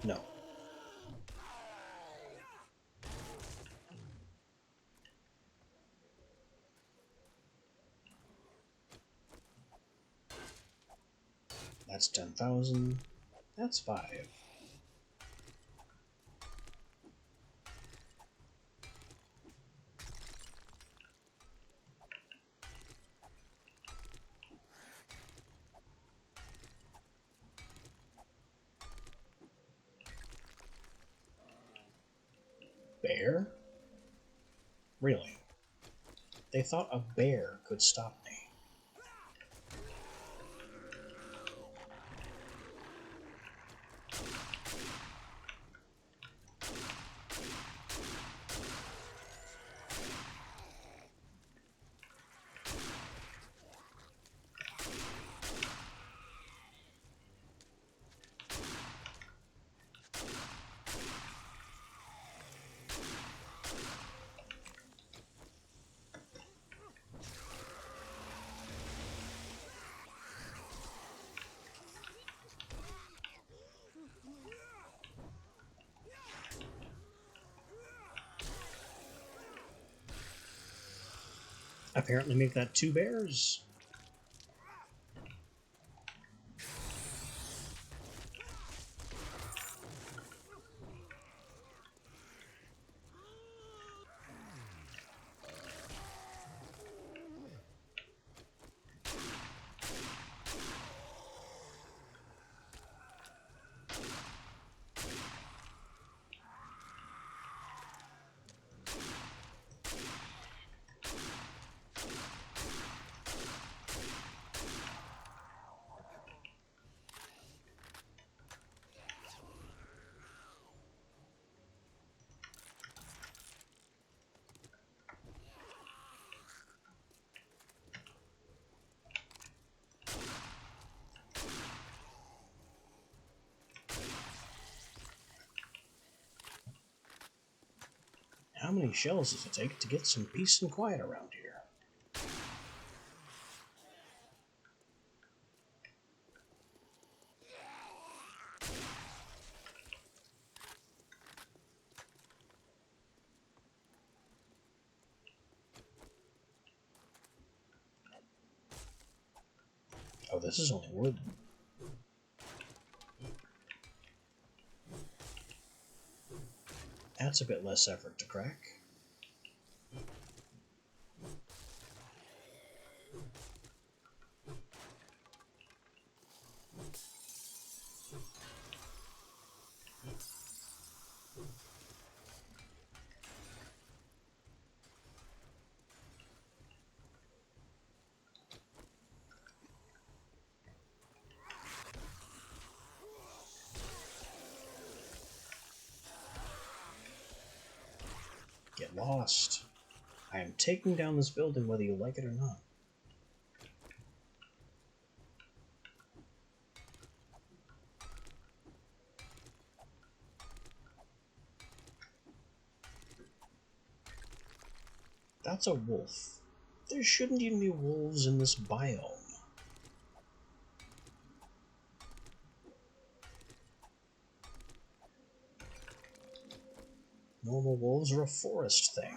No. That's 10,000. That's 5. Bear? Really? They thought a bear could stop me. Apparently make that 2 bears. How many shells does it take to get some peace and quiet around here? this is only wood. That's a bit less effort to crack. Get lost. I am taking down this building whether you like it or not. That's a wolf. There shouldn't even be wolves in this biome. Normal wolves are a forest thing.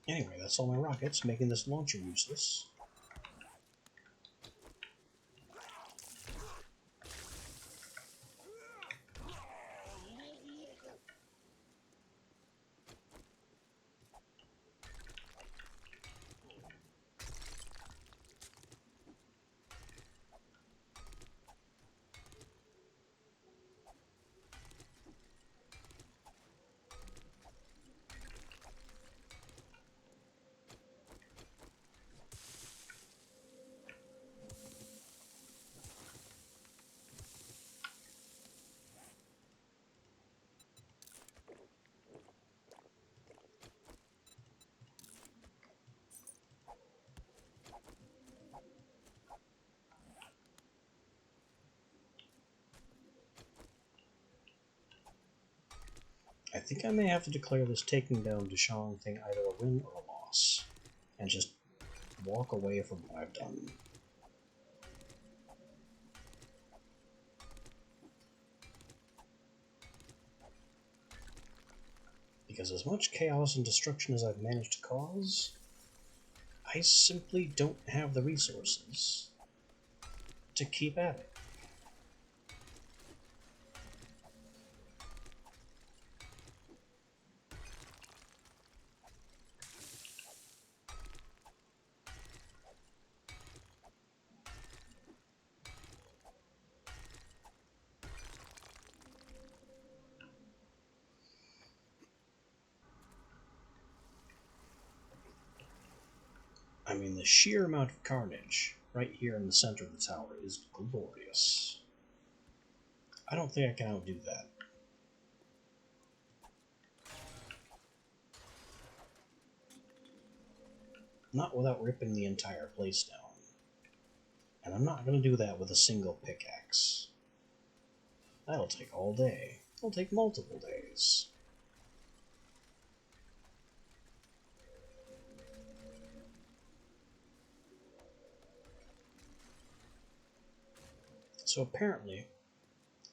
Anyway, that's all my rockets, making this launcher useless. I think I may have to declare this taking down Dishang thing either a win or a loss, and just walk away from what I've done. Because as much chaos and destruction as I've managed to cause, I simply don't have the resources to keep at it. I mean, the sheer amount of carnage right here in the center of the tower is glorious. I don't think I can outdo that. Not without ripping the entire place down. And I'm not going to do that with a single pickaxe. That'll take all day. It'll take multiple days. So apparently,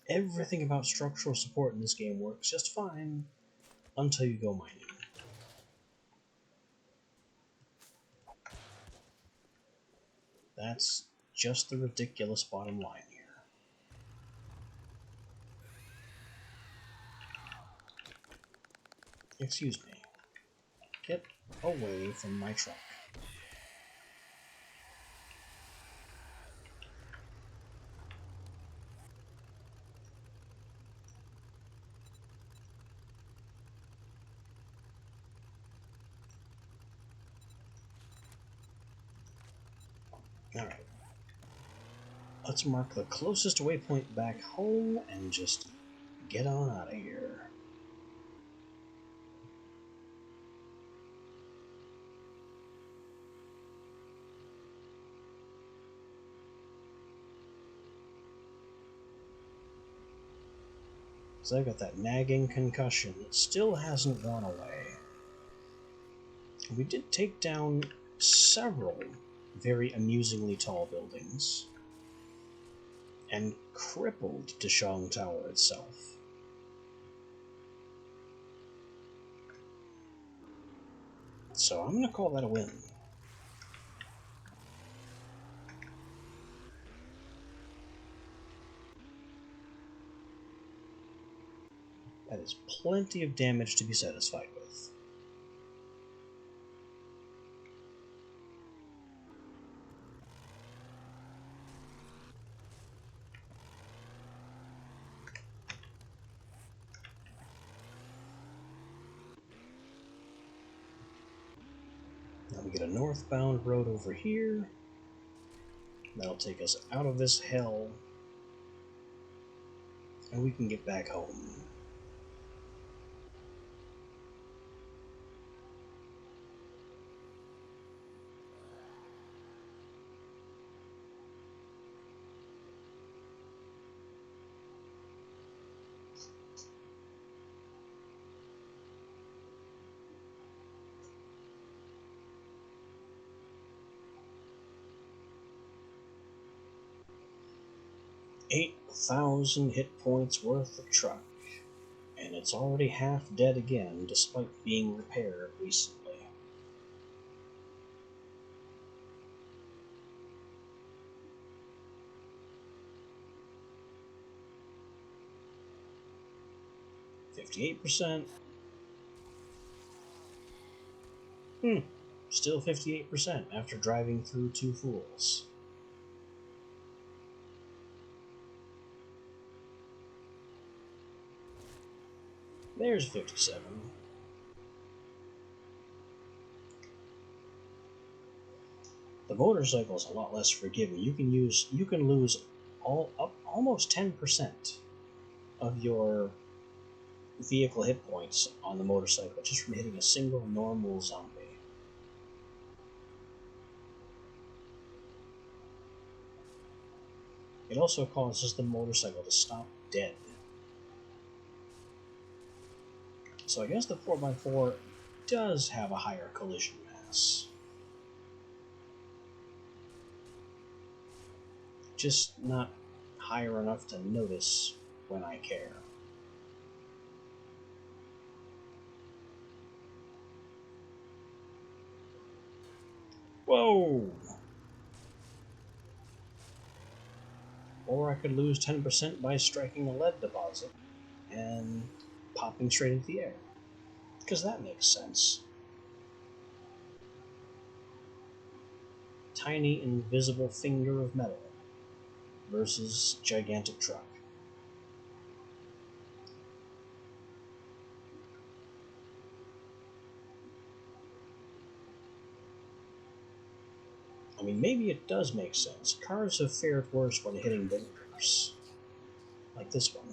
everything about structural support in this game works just fine until you go mining. That's just the ridiculous bottom line here. Excuse me. Get away from my truck. Alright. Let's mark the closest waypoint back home and just get on out of here. So I've got that nagging concussion that still hasn't gone away. We did take down several very amusingly tall buildings and crippled Dishong Tower itself. So I'm going to call that a win. That is plenty of damage to be satisfied with. Now we get a northbound road over here. That'll take us out of this hell, and we can get back home. $8,000 hit points worth of truck, and it's already half dead again despite being repaired recently. %58%. Still 58% after driving through two fools. There's 57. The motorcycle is a lot less forgiving. You can lose almost 10% of your vehicle hit points on the motorcycle just from hitting a single normal zombie. It also causes the motorcycle to stop dead. So I guess the 4x4 does have a higher collision mass. Just not higher enough to notice when I care. Whoa! Or I could lose 10% by striking a lead deposit and popping straight into the air. Because that makes sense. Tiny invisible finger of metal versus gigantic truck. I mean, maybe it does make sense. Cars have fared worse when hitting buildings. Like this one.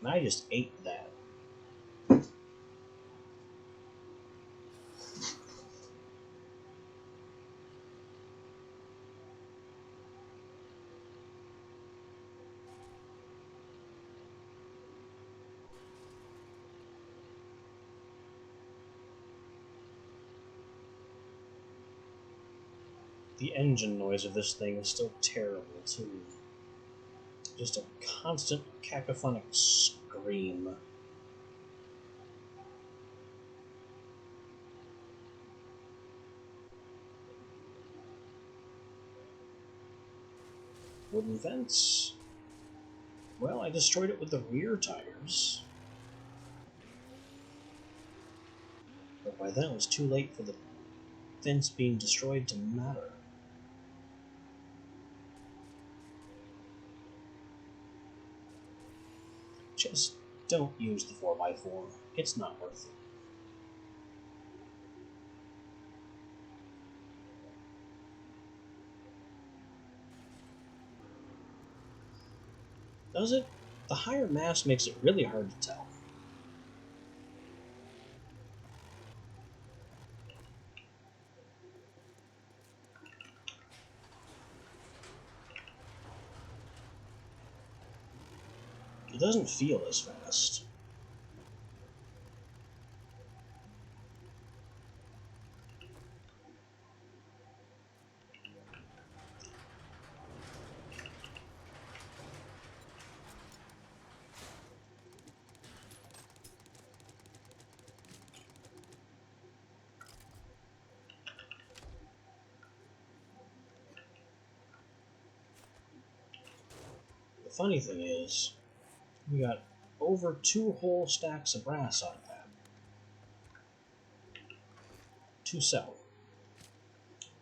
And I just ate that. The engine noise of this thing is still terrible, too. Just a constant cacophonic scream. Wooden fence. Well, I destroyed it with the rear tires. But by then it was too late for the fence being destroyed to matter. Just don't use the 4x4. It's not worth it. Does it? The higher mass makes it really hard to tell. doesn't feel as fast. The funny thing is, we got over 2 whole stacks of brass out of that to sell.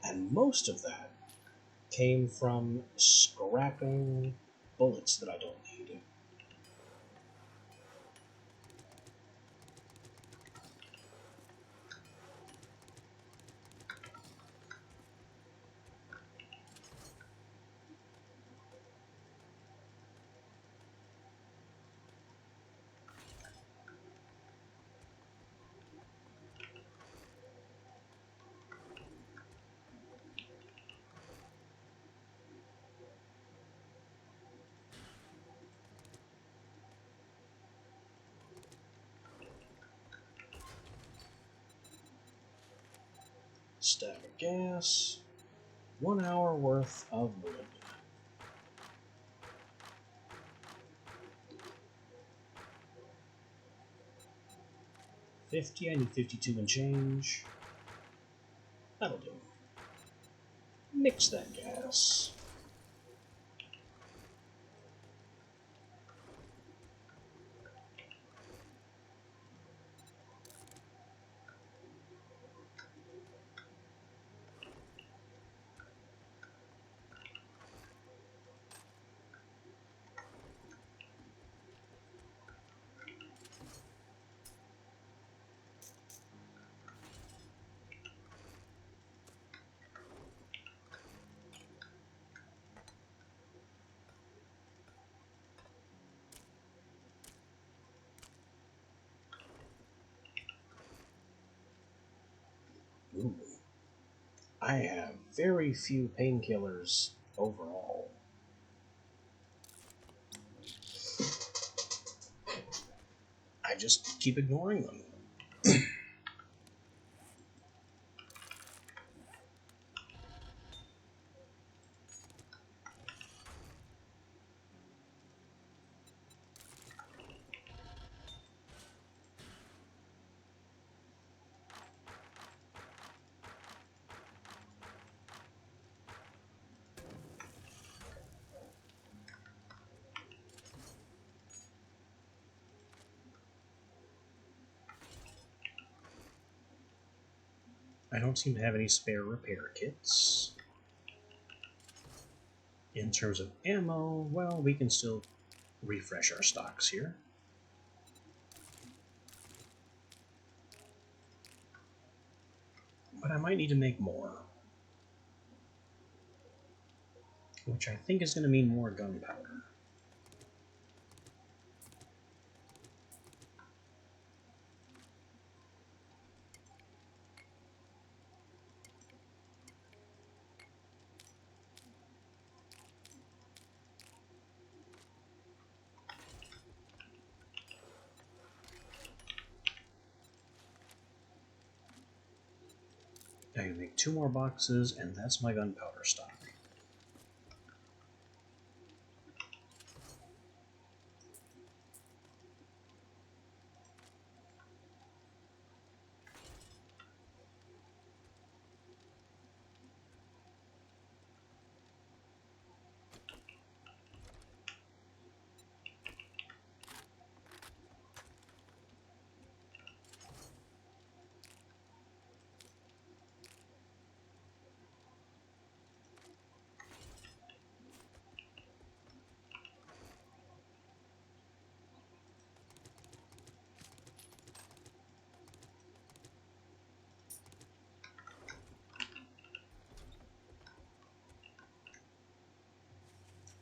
And most of that came from scrapping bullets that I don't need. Stack of gas, 1 hour worth of wood. I need 52 and change. That'll do. Mix that gas. Ooh. I have very few painkillers overall. I just keep ignoring them. I don't seem to have any spare repair kits. In terms of ammo, well, we can still refresh our stocks here. But I might need to make more. Which I think is going to mean more gunpowder. I can make 2 more boxes, and that's my gunpowder stock.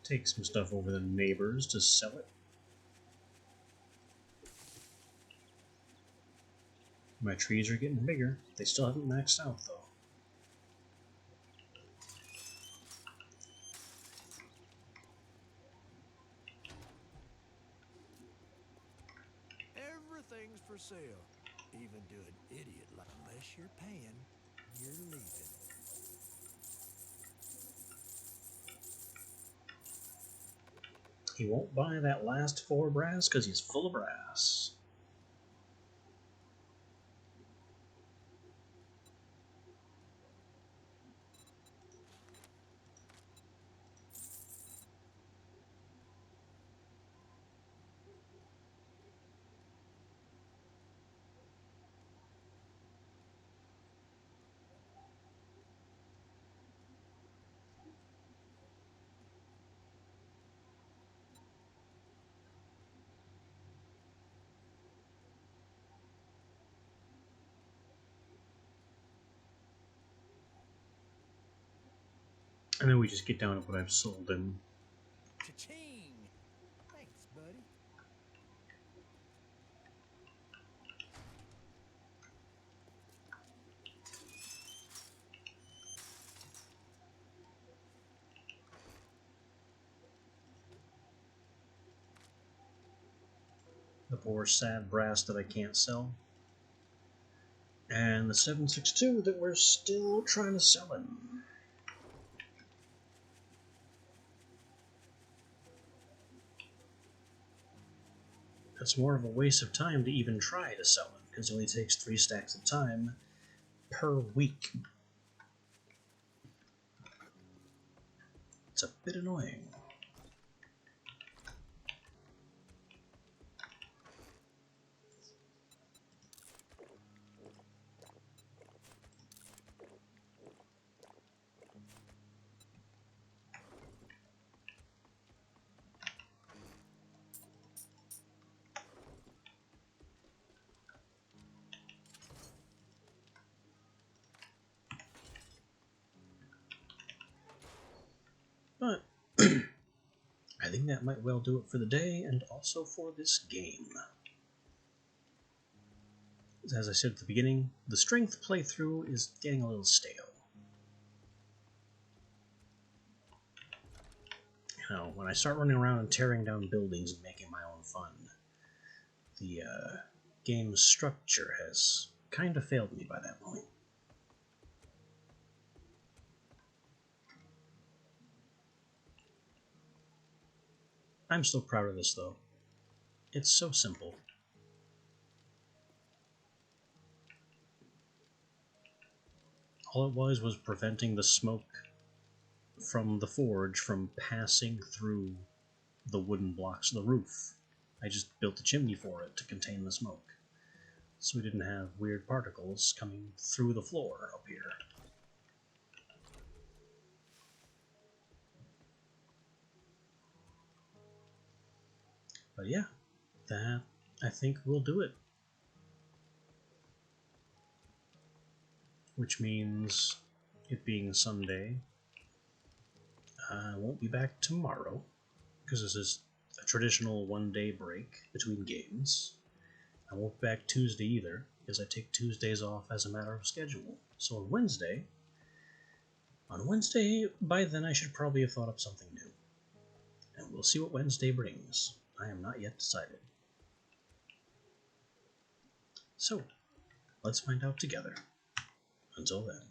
Take some stuff over to the neighbors to sell it. My trees are getting bigger. They still haven't maxed out, though. things for sale. Even to an idiot like unless you're paying, you're leaving. He won't buy that last 4 brass because he's full of brass. And then we just get down to what I've sold him. Cha-ching! Thanks, buddy. The poor sad brass that I can't sell. And the 762 that we're still trying to sell him. That's more of a waste of time to even try to sell him, because it only takes 3 stacks of time per week. It's a bit annoying. But I think that might well do it for the day, and also for this game. As I said at the beginning, the strength playthrough is getting a little stale. You know, when I start running around and tearing down buildings and making my own fun, the game's structure has kind of failed me by that point. I'm still proud of this, though. It's so simple. All it was preventing the smoke from the forge from passing through the wooden blocks of the roof. I just built a chimney for it to contain the smoke, so we didn't have weird particles coming through the floor up here. But yeah, that I think will do it. Which means, it being Sunday, I won't be back tomorrow, because this is a traditional one-day break between games. I won't be back Tuesday either, because I take Tuesdays off as a matter of schedule. So on Wednesday, by then I should probably have thought up something new. And we'll see what Wednesday brings. I am not yet decided. So, let's find out together. Until then.